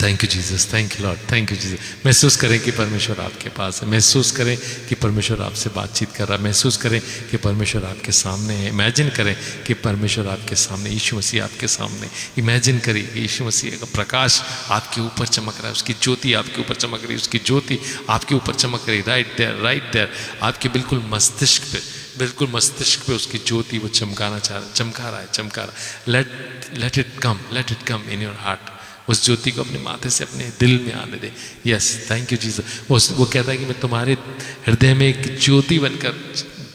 Thank you Jesus, thank you Lord, thank you Jesus. महसूस करें कि परमेश्वर आपके पास है, महसूस करें कि परमेश्वर आपसे बातचीत कर रहा है, महसूस करें कि परमेश्वर आपके सामने है। इमेजिन करें कि परमेश्वर आपके सामने, यीशु मसीह आपके सामने। इमेजिन करिए कि यीशु मसीह का प्रकाश आपके ऊपर चमक रहा है, उसकी ज्योति आपके ऊपर चमक रही है, उसकी ज्योति आपके ऊपर चमक रही। राइट देयर आपके बिल्कुल मस्तिष्क पे उसकी ज्योति वो चमका रहा है। Let it come in your heart. उस ज्योति को अपने माथे से अपने दिल में आने दे। Yes, thank you Jesus. वो कहता है कि मैं तुम्हारे हृदय में एक ज्योति बनकर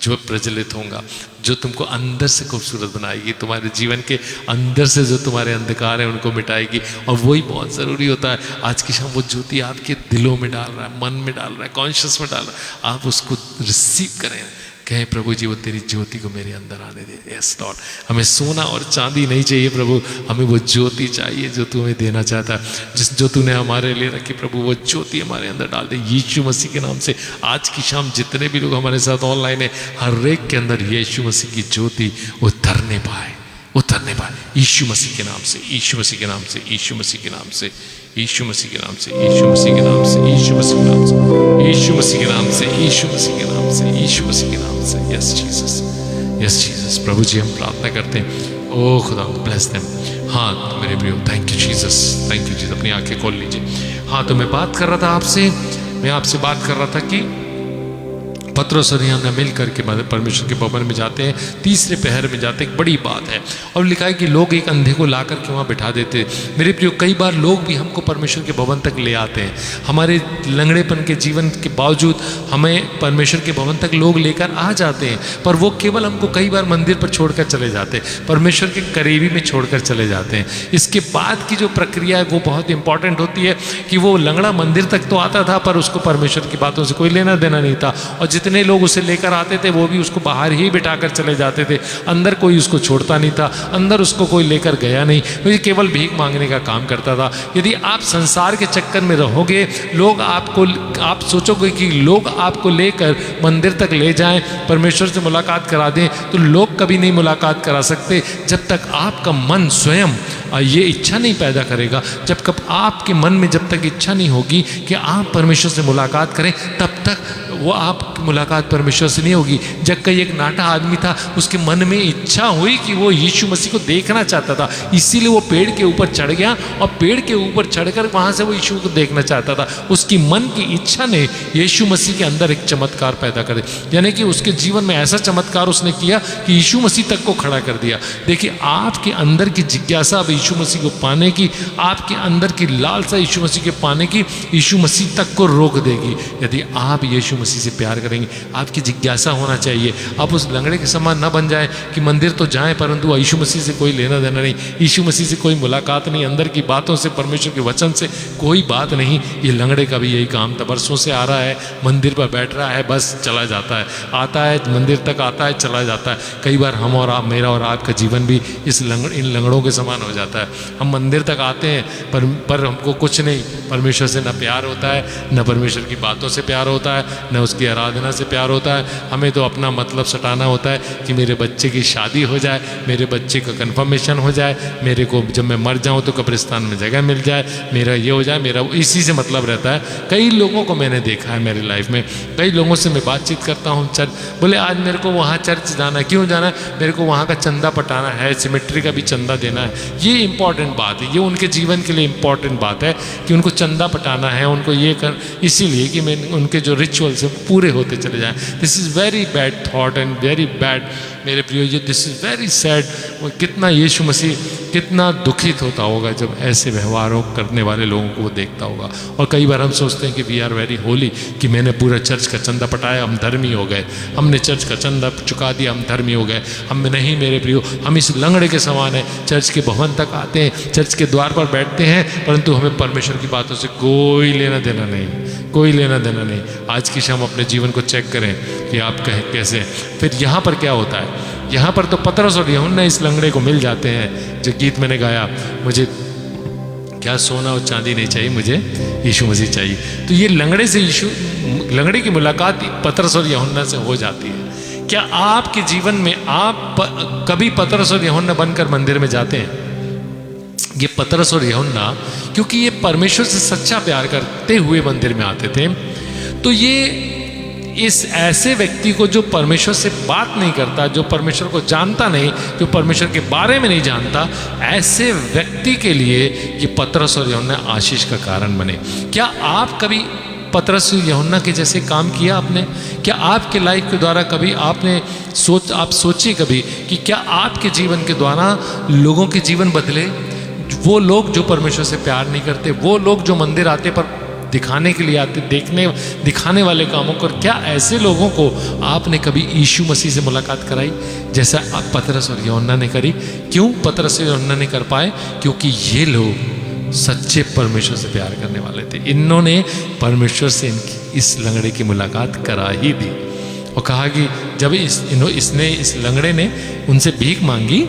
जो प्रज्वलित होऊंगा, जो तुमको अंदर से खूबसूरत बनाएगी, तुम्हारे जीवन के अंदर से जो तुम्हारे अंधकार है उनको मिटाएगी। और वही बहुत ज़रूरी होता है। आज की शाम वो ज्योति आपके दिलों में डाल रहा है, मन में डाल रहा है, कॉन्शियस में डाल रहा है। आप उसको रिसीव करें, कहें प्रभु जी वो तेरी ज्योति को मेरे अंदर आने दे। यस लॉर्ड, हमें सोना और चांदी नहीं चाहिए प्रभु, हमें वो ज्योति चाहिए जो तू हमें देना चाहता है, जो तूने हमारे लिए रखी। प्रभु वो ज्योति हमारे अंदर डाल दे यीशु मसीह के नाम से। आज की शाम जितने भी लोग हमारे साथ ऑनलाइन है, हर एक के अंदर यीशु मसीह की ज्योति उतरने पाए यीशु मसीह के नाम से, यीशु मसीह के नाम से, यीशु मसीह के नाम से, यीशु मसीह के नाम से, यीशु मसीह के नाम से, यीशु मसीह के नाम से, यीशु मसीह के नाम से, यीशु मसीह के नाम से, यीशु मसीह के नाम से। Yes Jesus, yes Jesus. प्रभु जी हम प्रार्थना करते हैं, ओ खुदा ब्लेस देम। हाँ तो मेरे प्रियो, thank you Jesus, thank you Jesus. अपनी आंखें खोल लीजिए। हाँ तो मैं बात कर रहा था आपसे, मैं आपसे बात कर रहा था कि पतरस और यूहन्ना मिल करके परमेश्वर के भवन में जाते हैं, तीसरे पहर में जाते हैं। एक बड़ी बात है, और लिखा है कि लोग एक अंधे को ला करके वहाँ बिठा देते। मेरे प्रियो, कई बार लोग भी हमको परमेश्वर के भवन तक ले आते हैं। हमारे लंगड़ेपन के जीवन के बावजूद हमें परमेश्वर के भवन तक लोग लेकर आ जाते हैं, पर वो केवल हमको कई बार मंदिर पर छोड़कर चले जाते हैं, परमेश्वर के करीबी में छोड़कर चले जाते हैं। इसके बाद की जो प्रक्रिया है वो बहुत इंपॉर्टेंट होती है कि वो लंगड़ा मंदिर तक तो आता था पर उसको परमेश्वर की बातों से कोई लेना देना नहीं था, और जितने लोग उसे लेकर आते थे वो भी उसको बाहर ही बिठाकर चले जाते थे। अंदर कोई उसको छोड़ता नहीं था, अंदर उसको कोई लेकर गया नहीं, वो केवल भीख मांगने का काम करता था। यदि आप संसार के चक्कर में रहोगे, आप सोचोगे कि लोग आपको लेकर मंदिर तक ले जाएं, परमेश्वर से मुलाकात करा दें, तो लोग कभी नहीं मुलाकात करा सकते जब तक आपका मन स्वयं ये इच्छा नहीं पैदा करेगा। जब कब आपके मन में जब तक इच्छा नहीं होगी कि आप परमेश्वर से मुलाकात करें, तब तक वो आपकी मुलाकात परमेश्वर से नहीं होगी। जक्कई एक नाटा आदमी था, उसके मन में इच्छा हुई कि वो यीशु मसीह को देखना चाहता था, इसीलिए वो पेड़ के ऊपर चढ़ गया और पेड़ के ऊपर चढ़कर वहाँ से वो यीशु को देखना चाहता था। उसकी मन की इच्छा ने यीशु मसीह के अंदर एक चमत्कार पैदा कर दिया, यानी कि उसके जीवन में ऐसा चमत्कार उसने किया कि यीशु मसीह तक को खड़ा कर दिया। देखिए, आपके अंदर की जिज्ञासा अब यीशु मसीह को पाने की, आपके अंदर की लालसा यीशु मसीह के पाने की यीशु मसीह तक को रोक देगी। यदि आप यीशु मसीह से प्यार करेंगे, आपकी जिज्ञासा होना चाहिए। आप उस लंगड़े के समान न बन जाए कि मंदिर तो जाएं परंतु यीशु मसीह से कोई लेना देना नहीं, यीशु मसीह से कोई मुलाकात नहीं, अंदर की बातों से, परमेश्वर के वचन से कोई बात नहीं। ये लंगड़े का भी यही काम था, बरसों से आ रहा है, मंदिर पर बैठ रहा है, बस चला जाता है, आता है मंदिर तक आता है, चला जाता है। कई बार हम और आप, मेरा और आपका जीवन भी इन लंगड़ों के समान हो जाता है। हम मंदिर तक आते हैं पर हमको कुछ नहीं, परमेश्वर से न प्यार होता है, न परमेश्वर की बातों से प्यार होता है, न उसकी आराधना से प्यार होता है। हमें तो अपना मतलब सटाना होता है कि मेरे बच्चे की शादी हो जाए, मेरे बच्चे का कन्फर्मेशन हो जाए, मेरे को जब मैं मर जाऊं तो कब्रिस्तान में जगह मिल जाए, मेरा ये हो जाए, मेरा इसी से मतलब रहता है। कई लोगों को मैंने देखा है मेरी लाइफ में, कई लोगों से मैं बातचीत करता हूँ, चर्च बोले आज मेरे को वहाँ चर्च जाना है। क्यों जाना है? मेरे को वहाँ का चंदा पटाना है, सिमेट्री का भी चंदा देना है। ये इंपॉर्टेंट बात है, ये उनके जीवन के लिए इंपॉर्टेंट बात है कि उनको चंदा पटाना है, उनको ये कर, इसीलिए कि मैं उनके जो रिचुअल्स हैं पूरे होते चले जाएं। This is very bad thought and very bad मेरे प्रियो, ये दिस इज़ वेरी सैड। कितना यीशु मसीह कितना दुखित होता होगा जब ऐसे व्यवहारों करने वाले लोगों को वो देखता होगा। और कई बार हम सोचते हैं कि वी आर वेरी होली, कि मैंने पूरा चर्च का चंदा पटाया, हम धर्मी हो गए, हमने चर्च का चंदा चुका दिया, हम धर्मी हो गए। हम नहीं मेरे प्रियो, हम इस लंगड़े के समान है, चर्च के भवन तक आते हैं, चर्च के द्वार पर बैठते हैं, परंतु हमें परमेश्वर की बातों से कोई लेना देना नहीं, कोई लेना देना नहीं। आज की शाम अपने जीवन को चेक करें कि आप कैसे हैं। फिर यहाँ पर क्या होता है? यहाँ पर तो पतरस और यूहन्ना इस लंगड़े को मिल जाते हैं। जो गीत मैंने गाया, मुझे क्या सोना और चांदी नहीं चाहिए, मुझे यीशु मसीह चाहिए। तो ये लंगड़े से लंगड़े की मुलाकात पतरस और यूहन्ना से हो जाती है। क्या आपके जीवन में आप कभी पतरस और यूहन्ना बनकर मंदिर में जाते हैं? ये पतरस और यूहन्ना, क्योंकि ये परमेश्वर से सच्चा प्यार करते हुए मंदिर में आते थे, तो ये इस ऐसे व्यक्ति को जो परमेश्वर से बात नहीं करता, जो परमेश्वर को जानता नहीं, जो परमेश्वर के बारे में नहीं जानता, ऐसे व्यक्ति के लिए ये पतरस और यूहन्ना आशीष का कारण बने। क्या आप कभी पतरस और यूहन्ना के जैसे काम किया आपने? क्या आपके लाइफ के द्वारा कभी आपने आप सोचिए कभी कि क्या आपके जीवन के द्वारा लोगों के जीवन बदले? वो लोग जो परमेश्वर से प्यार नहीं करते, वो लोग जो मंदिर आते पर दिखाने के लिए आते, दिखाने वाले कामों कर, क्या ऐसे लोगों को आपने कभी यीशु मसीह से मुलाकात कराई जैसा आप पतरस और यूहन्ना ने करी? क्यों पतरस और यूहन्ना ने कर पाए? क्योंकि ये लोग सच्चे परमेश्वर से प्यार करने वाले थे। इन्होंने परमेश्वर से इस लंगड़े की मुलाकात करा ही दी और कहा कि जब इस लंगड़े ने उनसे भीख मांगी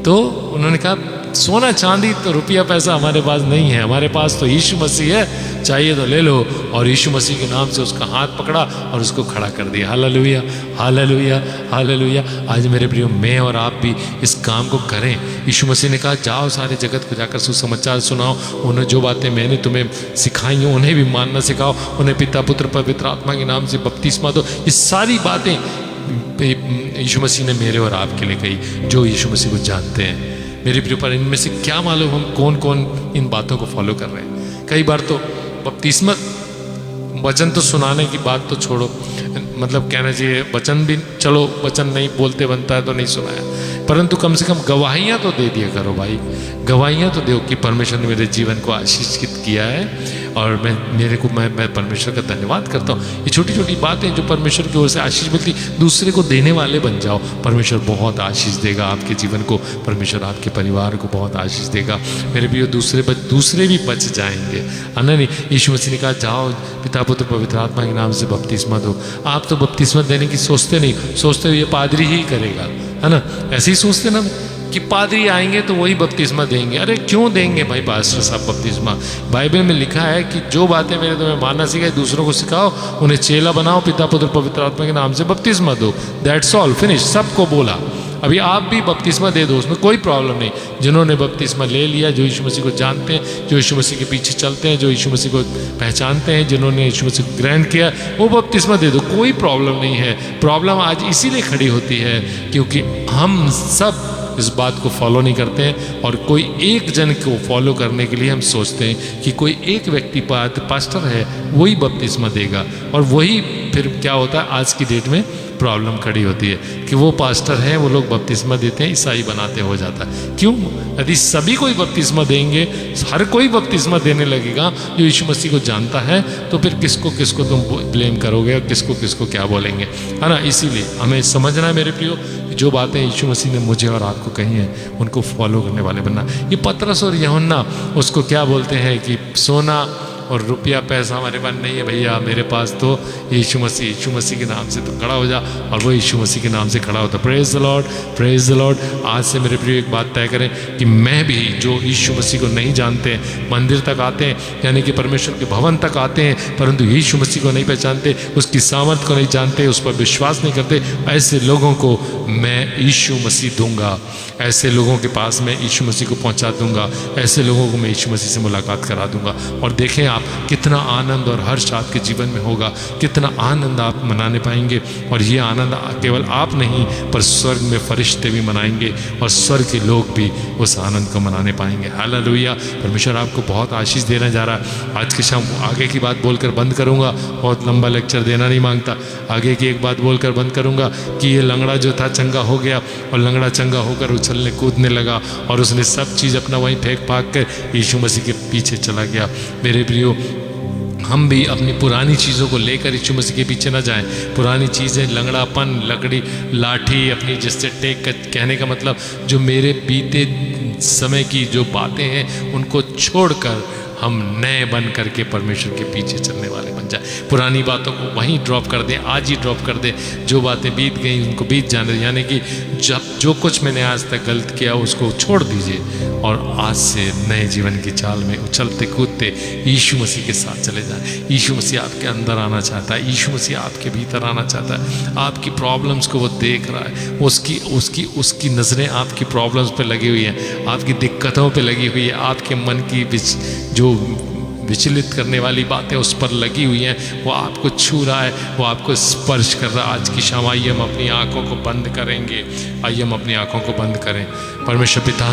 तो उन्होंने कहा सोना चांदी तो रुपया पैसा हमारे पास नहीं है, हमारे पास तो यीशु मसीह है, चाहिए तो ले लो। और यीशु मसीह के नाम से उसका हाथ पकड़ा और उसको खड़ा कर दिया। Hallelujah, hallelujah, hallelujah. आज मेरे प्रियो, मैं और आप भी इस काम को करें। यीशु मसीह ने कहा जाओ सारे जगत को जाकर सुसमाचार सुनाओ, उन्हें जो बातें मैंने तुम्हें सिखाई हैं उन्हें भी मानना सिखाओ, उन्हें पिता पुत्र पवित्र आत्मा के नाम से बपतिस्मा दो। ये सारी बातें यीशु मसीह ने मेरे और आपके लिए कही जो यीशु मसीह को जानते हैं। मेरे प्रिय, पर इनमें से क्या मालूम हम कौन कौन इन बातों को फॉलो कर रहे हैं। कई बार तो बपतिस्मा, वचन तो सुनाने की बात तो छोड़ो, मतलब कहना चाहिए वचन भी, चलो वचन नहीं बोलते बनता है तो नहीं सुनाया, परंतु कम से कम गवाहियाँ तो दे दिया करो भाई, गवाहियाँ तो दो कि परमेश्वर ने मेरे जीवन को आशीषित किया है और मैं परमेश्वर का धन्यवाद करता हूँ। ये छोटी छोटी बातें जो परमेश्वर की ओर से आशीष मिलती, दूसरे को देने वाले बन जाओ, परमेश्वर बहुत आशीष देगा आपके जीवन को, परमेश्वर आपके परिवार को बहुत आशीष देगा। मेरे भी दूसरे भी बच जाएंगे, है ना? नहीं, यीशु मसीह ने कहा जाओ पिता पुत्र पवित्र आत्मा के नाम से बपतिस्मा दो। आप तो बपतिस्मा देने की सोचते नहीं, सोचते हो ये पादरी ही करेगा, है ना? ऐसे ही सोचते ना कि पादरी आएंगे तो वही बपतिस्मा देंगे। अरे क्यों देंगे भाई पास्टर साहब बपतिस्मा? बाइबल में लिखा है कि जो बातें मैंने तुम्हें मानना सिखाई दूसरों को सिखाओ, उन्हें चेला बनाओ, पिता पुत्र पवित्र आत्मा के नाम से बपतिस्मा दो। दैट्स ऑल, फिनिश, सबको बोला। अभी आप भी बपतिस्मा दे दो, उसमें कोई प्रॉब्लम नहीं। जिन्होंने बपतिस्मा ले लिया, जो यीशु मसीह को जानते हैं, जो यीशु मसीह के पीछे चलते हैं, जो यीशु मसीह को पहचानते हैं, जिन्होंने यीशु मसीह को ग्रहण किया, वो बपतिस्मा दे दो, कोई प्रॉब्लम नहीं है। प्रॉब्लम आज इसीलिए खड़ी होती है क्योंकि हम सब इस बात को फॉलो नहीं करते हैं, और कोई एक जन को फॉलो करने के लिए हम सोचते हैं कि कोई एक व्यक्ति पास्टर है वही बपतिस्मा देगा, और वही फिर क्या होता है, आज की डेट में प्रॉब्लम खड़ी होती है कि वो पास्टर हैं, वो लोग बपतिस्मा देते हैं, ईसाई बनाते हो जाता है। क्यों? यदि सभी कोई बपतिस्मा देंगे, हर कोई बपतिस्मा देने लगेगा जो यीशु मसीह को जानता है, तो फिर किसको किसको तुम ब्लेम करोगे और किसको किसको क्या बोलेंगे, है ना। इसीलिए हमें समझना है मेरे प्रियो, जो बातें यीशु मसीह ने मुझे और आपको कही हैं उनको फॉलो करने वाले बनना। ये पतरस और यूहन्ना उसको क्या बोलते हैं कि सोना और रुपया पैसा हमारे पास नहीं है भैया, मेरे पास तो यीशु मसीह के नाम से तो खड़ा हो जा, और वो यीशु मसीह के नाम से खड़ा होता। Praise the Lord, praise the Lord. आज से मेरे प्रिय एक बात तय करें कि मैं भी, जो यीशु मसीह को नहीं जानते हैं, मंदिर तक आते हैं, यानी कि परमेश्वर के भवन तक आते हैं, परंतु यीशु मसीह को नहीं पहचानते, उसकी सामर्थ को नहीं जानते, उस पर विश्वास नहीं करते, ऐसे लोगों को मैं यीशु मसीह दूंगा, ऐसे लोगों के पास मैं यीशु मसीह को पहुंचा दूंगा, ऐसे लोगों को मैं यीशु मसीह से मुलाकात करा दूंगा। और देखें आप कितना आनंद और हर्ष आपके जीवन में होगा, कितना आनंद आप मनाने पाएंगे, और ये आनंद केवल आप नहीं पर स्वर्ग में फरिश्ते भी मनाएंगे, और स्वर्ग के लोग भी उस आनंद को मनाने पाएंगे। हालेलुया। परमेश्वर आपको बहुत आशीष देना जा रहा है। आज की शाम आगे की बात बोलकर बंद करूंगा, बहुत लंबा लेक्चर देना नहीं मांगता, आगे की एक बात बोलकर बंद करूंगा कि ये लंगड़ा जो था चंगा हो गया, और लंगड़ा चंगा होकर उछलने कूदने लगा, और उसने सब चीज़ अपना वहीं फेंक फाक कर यीशु मसीह के पीछे चला गया। मेरे प्रियो, हम भी अपनी पुरानी चीज़ों को लेकर यीशु मसीह के पीछे ना जाएं। पुरानी चीज़ें, लंगड़ापन, लकड़ी, लाठी, अपनी जिससे टेक कहने का मतलब जो मेरे बीते समय की जो बातें हैं उनको छोड़कर हम नए बन करके परमेश्वर के पीछे चलने वाले बन जाए। पुरानी बातों को वहीं ड्रॉप कर दें, आज ही ड्रॉप कर दें। जो बातें बीत गई उनको बीत जाने दें, यानी कि जब जो कुछ मैंने आज तक गलत किया उसको छोड़ दीजिए, और आज से नए जीवन की चाल में उछलते कूदते यीशु मसीह के साथ चले जाएं। यीशु मसीह आपके अंदर आना चाहता है, यीशु मसीह आपके भीतर आना चाहता है। आपकी प्रॉब्लम्स को वो देख रहा है, उसकी नज़रें आपकी प्रॉब्लम्स पे लगी हुई हैं, आपकी दिक्कतों पे लगी हुई है, आपके मन की जो विचलित करने वाली बातें उस पर लगी हुई हैं, वो आपको छू रहा है, वो आपको स्पर्श कर रहा है। आज की शाम आइए हम अपनी आंखों को बंद करेंगे, आइए हम अपनी आंखों को बंद करें। परमेश्वर पिता,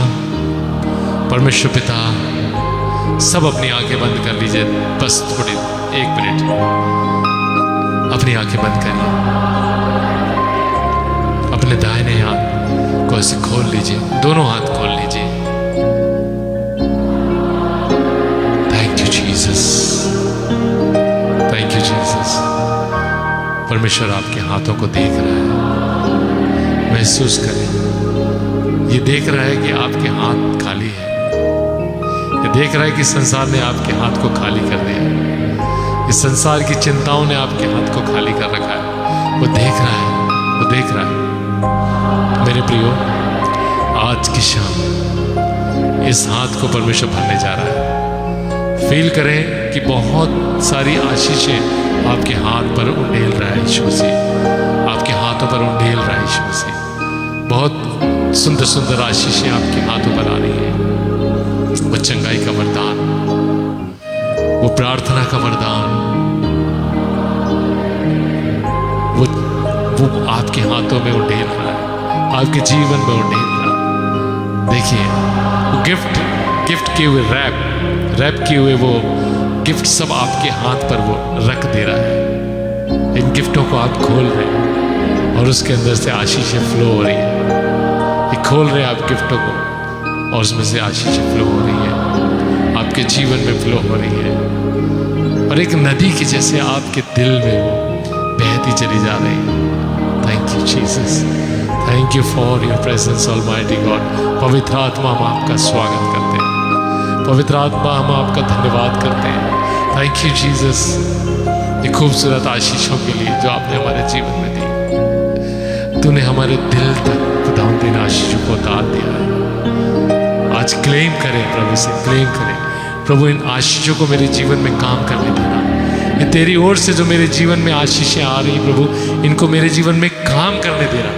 परमेश्वर पिता, सब अपनी आंखें बंद कर लीजिए, बस थोड़ी 1 मिनट अपनी आंखें बंद करिए, अपने दाहिने हाथ को ऐसे खोल लीजिए, दोनों हाथ खोल लीजिए। Thank you Jesus. परमेश्वर आपके हाथों को देख रहा है, महसूस करें। ये देख रहा है कि आपके हाथ खाली है, ये देख रहा है कि संसार ने आपके हाथ को खाली कर दिया है, इस संसार की चिंताओं ने आपके हाथ को खाली कर रखा है। वो देख रहा है, वो देख रहा है। मेरे प्रियो, आज की शाम इस हाथ को परमेश्वर भरने जा रहा है। फील करें कि बहुत सारी आशीषें आपके हाथ पर उंडेल रहा है यीशु मसीह, आपके हाथों पर उंडेल रहा है यीशु मसीह। बहुत सुंदर सुंदर आशीषें आपके हाथों पर आ रही हैं। वो चंगाई का वरदान, वो प्रार्थना का वरदान, वो आपके हाथों में उंडेल रहा है, आपके जीवन में उंडेल रहा है। देखिए, वो गिफ्ट किए हुए रैप किए हुए वो गिफ्ट सब आपके हाथ पर वो रख दे रहा है। इन गिफ्टों को आप खोल रहे हैं और उसके अंदर से आशीषें फ्लो हो रही है। ये खोल रहे हैं आप गिफ्टों को और उसमें से आशीषें फ्लो हो रही है, आपके जीवन में फ्लो हो रही है, और एक नदी के जैसे आपके दिल में वो बहती चली जा रही है। Thank you Jesus, thank you for your presence almighty God. पवित्र आत्मा, हम आपका स्वागत करते हैं। पवित्र आत्मा, हम आपका धन्यवाद करते हैं। थैंक यू जीसस, ये खूबसूरत आशीषों के लिए जो आपने हमारे जीवन में दी। तूने हमारे दिल तक खुदावंद इन आशीषों को उतार दिया है। आज क्लेम करें प्रभु से, क्लेम करें प्रभु, इन आशीषों को मेरे जीवन में काम करने देना। ये तेरी ओर से जो मेरे जीवन में आशीषें आ रही प्रभु, इनको मेरे जीवन में काम करने देना।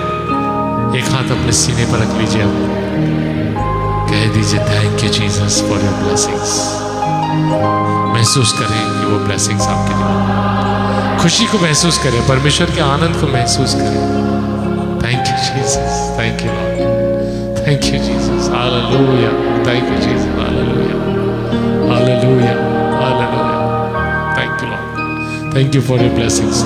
एक हाथ अपने सीने पर रख लीजिए, अब कह दीजिए thank you Jesus for your blessings. महसूस करें कि वो ब्लेसिंग्स आपके लिए, खुशी को महसूस करें, परमेश्वर के आनंद को महसूस करें। Thank you Jesus, thank you Lord, thank you Jesus, hallelujah, thank you Jesus, hallelujah, hallelujah, hallelujah, thank you Lord, thank you for your blessings.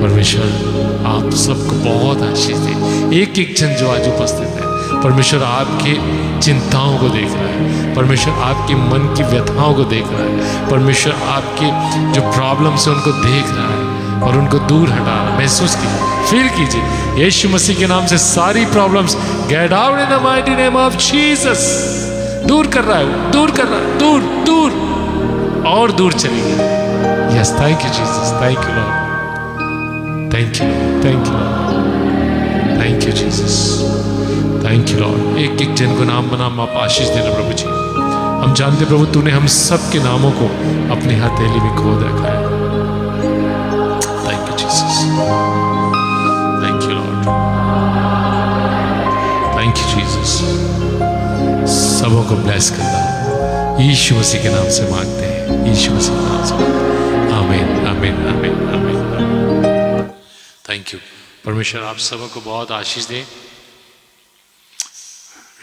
परमेश्वर आप सबको बहुत आशीष दे। एक एक जन जो आज उपस्थित है, परमेश्वर आपके चिंताओं को देख रहा है, परमेश्वर आपके मन की व्यथाओं को देख रहा है, परमेश्वर आपके जो प्रॉब्लम्स है उनको देख रहा है और उनको दूर हटा रहा है। महसूस कीजिए, फील कीजिए, यीशु मसीह के नाम से सारी problems get out in the mighty name of Jesus. दूर कर रहा है वो, दूर कर रहा है, दूर दूर और दूर चली गई। Yes, thank you Jesus, thank you Lord, thank you, thank you, thank you Jesus, thank you Lord. एक एक जन को नाम बनाम आप आशीष दे रहे प्रभु जी। हम जानते प्रभु तूने हम सब के नामों को अपनी हथेली में खोद रखा है। Thank you Jesus, thank you Lord, thank you Jesus. सबों को ब्लेस करना यीशु मसीह के नाम से मांगते हैं, यीशु मसीह के नाम से मांगते हैं। आमीन, आमीन, आमीन, आमीन। Thank you. परमेश्वर आप सबों को बहुत आशीष दे।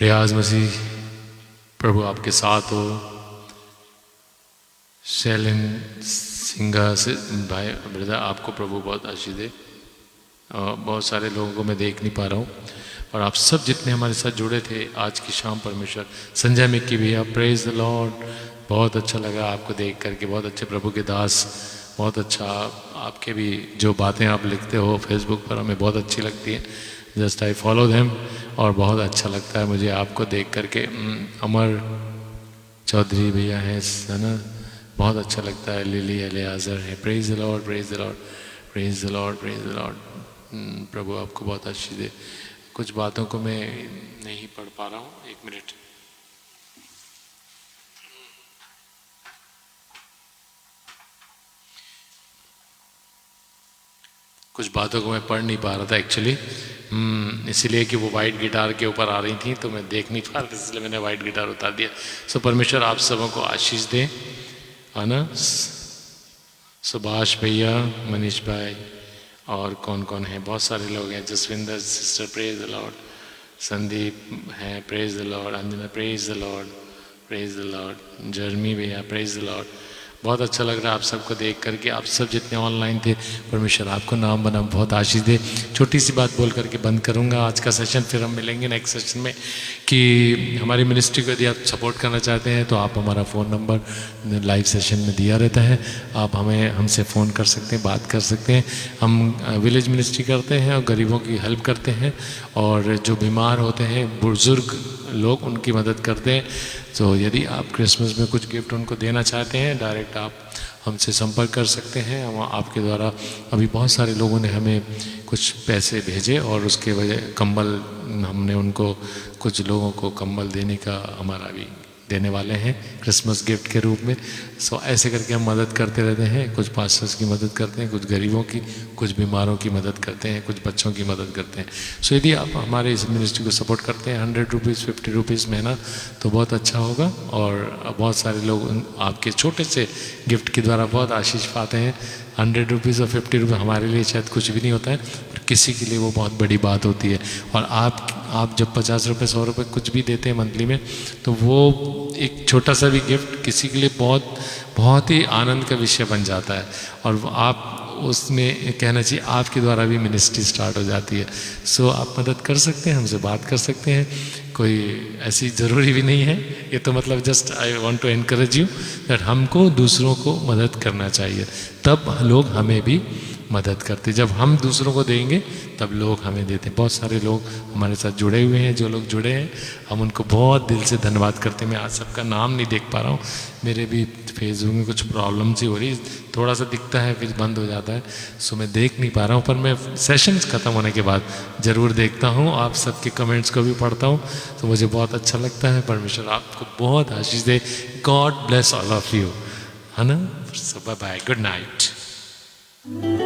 रियाज मसीह प्रभु आपके साथ हो। शैलिन सिंगा से भाई ब्रदर आपको प्रभु बहुत आशीष दे। बहुत सारे लोगों को मैं देख नहीं पा रहा हूँ, और आप सब जितने हमारे साथ जुड़े थे आज की शाम, परमेश्वर संजय मिक्की भैया, प्रेज द लॉर्ड, बहुत अच्छा लगा आपको देख करके, बहुत अच्छे प्रभु के दास, बहुत अच्छा। आपके भी जो बातें आप लिखते हो फेसबुक पर हमें बहुत अच्छी लगती हैं, जस्ट आई फॉलो देम, और बहुत अच्छा लगता है मुझे आपको देख करके। अमर चौधरी भैया हैं ना, बहुत अच्छा लगता है। लिली एलियाजर है, praise the Lord, praise the Lord, praise the Lord, praise the lord. प्रभु आपको बहुत आशीष दे। कुछ बातों को मैं नहीं पढ़ पा रहा हूँ, एक मिनट। कुछ बातों को मैं पढ़ नहीं पा रहा था एक्चुअली, इसलिए कि वो वाइट गिटार के ऊपर आ रही थी तो मैं देख नहीं पा रहा था, इसलिए मैंने वाइट गिटार उतार दिया। सो परमेश्वर आप सबों को आशीष दे, है ना। सुभाष भैया, मनीष भाई, और कौन कौन है, बहुत सारे लोग हैं। Jaswinder sister, praise the lord. Sandeep है, praise the lord. Anjana, praise the Lord, praise the lord. Jeremy भैया, प्रेज द लॉर्ड। बहुत अच्छा लग रहा है आप सबको देख करके। आप सब जितने ऑनलाइन थे, परमेश्वर आपको नाम बना बहुत आशीष दे। छोटी सी बात बोल करके बंद करूंगा आज का सेशन, फिर हम मिलेंगे नेक्स्ट सेशन में। कि हमारी मिनिस्ट्री को यदि आप सपोर्ट करना चाहते हैं तो आप हमारा फ़ोन नंबर लाइव सेशन में दिया रहता है, आप हमसे फ़ोन कर सकते हैं, बात कर सकते हैं। हम विलेज मिनिस्ट्री करते हैं और गरीबों की हेल्प करते हैं, और जो बीमार होते हैं, बुजुर्ग लोग, उनकी मदद करते हैं। तो यदि आप क्रिसमस में कुछ गिफ्ट उनको देना चाहते हैं, डायरेक्ट आप हमसे संपर्क कर सकते हैं। हम आपके द्वारा, अभी बहुत सारे लोगों ने हमें कुछ पैसे भेजे, और उसके वजह कंबल, हमने उनको कुछ लोगों को कंबल देने का हमारा भी देने वाले हैं क्रिसमस गिफ्ट के रूप में। सो ऐसे करके हम मदद करते रहते हैं। कुछ पास्टर्स की मदद करते हैं, कुछ गरीबों की, कुछ बीमारों की मदद करते हैं, कुछ बच्चों की मदद करते हैं। सो यदि आप हमारे इस मिनिस्ट्री को सपोर्ट करते हैं 100 रुपीज़ 50 रुपीज़ महीना, तो बहुत अच्छा होगा। और बहुत सारे लोग आपके छोटे से गिफ्ट के द्वारा बहुत आशीष पाते हैं। 100 रुपीज़ और 50 रुपीज़ हमारे लिए शायद कुछ भी नहीं होता है, पर किसी के लिए वो बहुत बड़ी बात होती है। और आप जब 50 रुपये 100 रुपये कुछ भी देते हैं मंथली में, तो वो एक छोटा सा भी गिफ्ट किसी के लिए बहुत बहुत ही आनंद का विषय बन जाता है। और आप उसमें कहना चाहिए आपके द्वारा भी मिनिस्ट्री स्टार्ट हो जाती है। सो आप मदद कर सकते हैं, हमसे बात कर सकते हैं। कोई ऐसी ज़रूरी भी नहीं है, ये तो मतलब just I want to encourage you that हमको दूसरों को मदद करना चाहिए, तब लोग हमें भी मदद करते। जब हम दूसरों को देंगे तब लोग हमें देते हैं। बहुत सारे लोग हमारे साथ जुड़े हुए हैं, जो लोग जुड़े हैं हम उनको बहुत दिल से धन्यवाद करते हैं। मैं आज सबका नाम नहीं देख पा रहा हूँ, मेरे भी फेसबुक में कुछ प्रॉब्लम सी हो रही, थोड़ा सा दिखता है फिर बंद हो जाता है, सो मैं देख नहीं पा रहा हूँ। पर मैं सेशंस ख़त्म होने के बाद ज़रूर देखता हूँ, आप सबके कमेंट्स को भी पढ़ता हूँ, तो मुझे बहुत अच्छा लगता है। परमेश्वर आपको बहुत आशीष दे। God bless all of you, है ना। Bye bye, good night.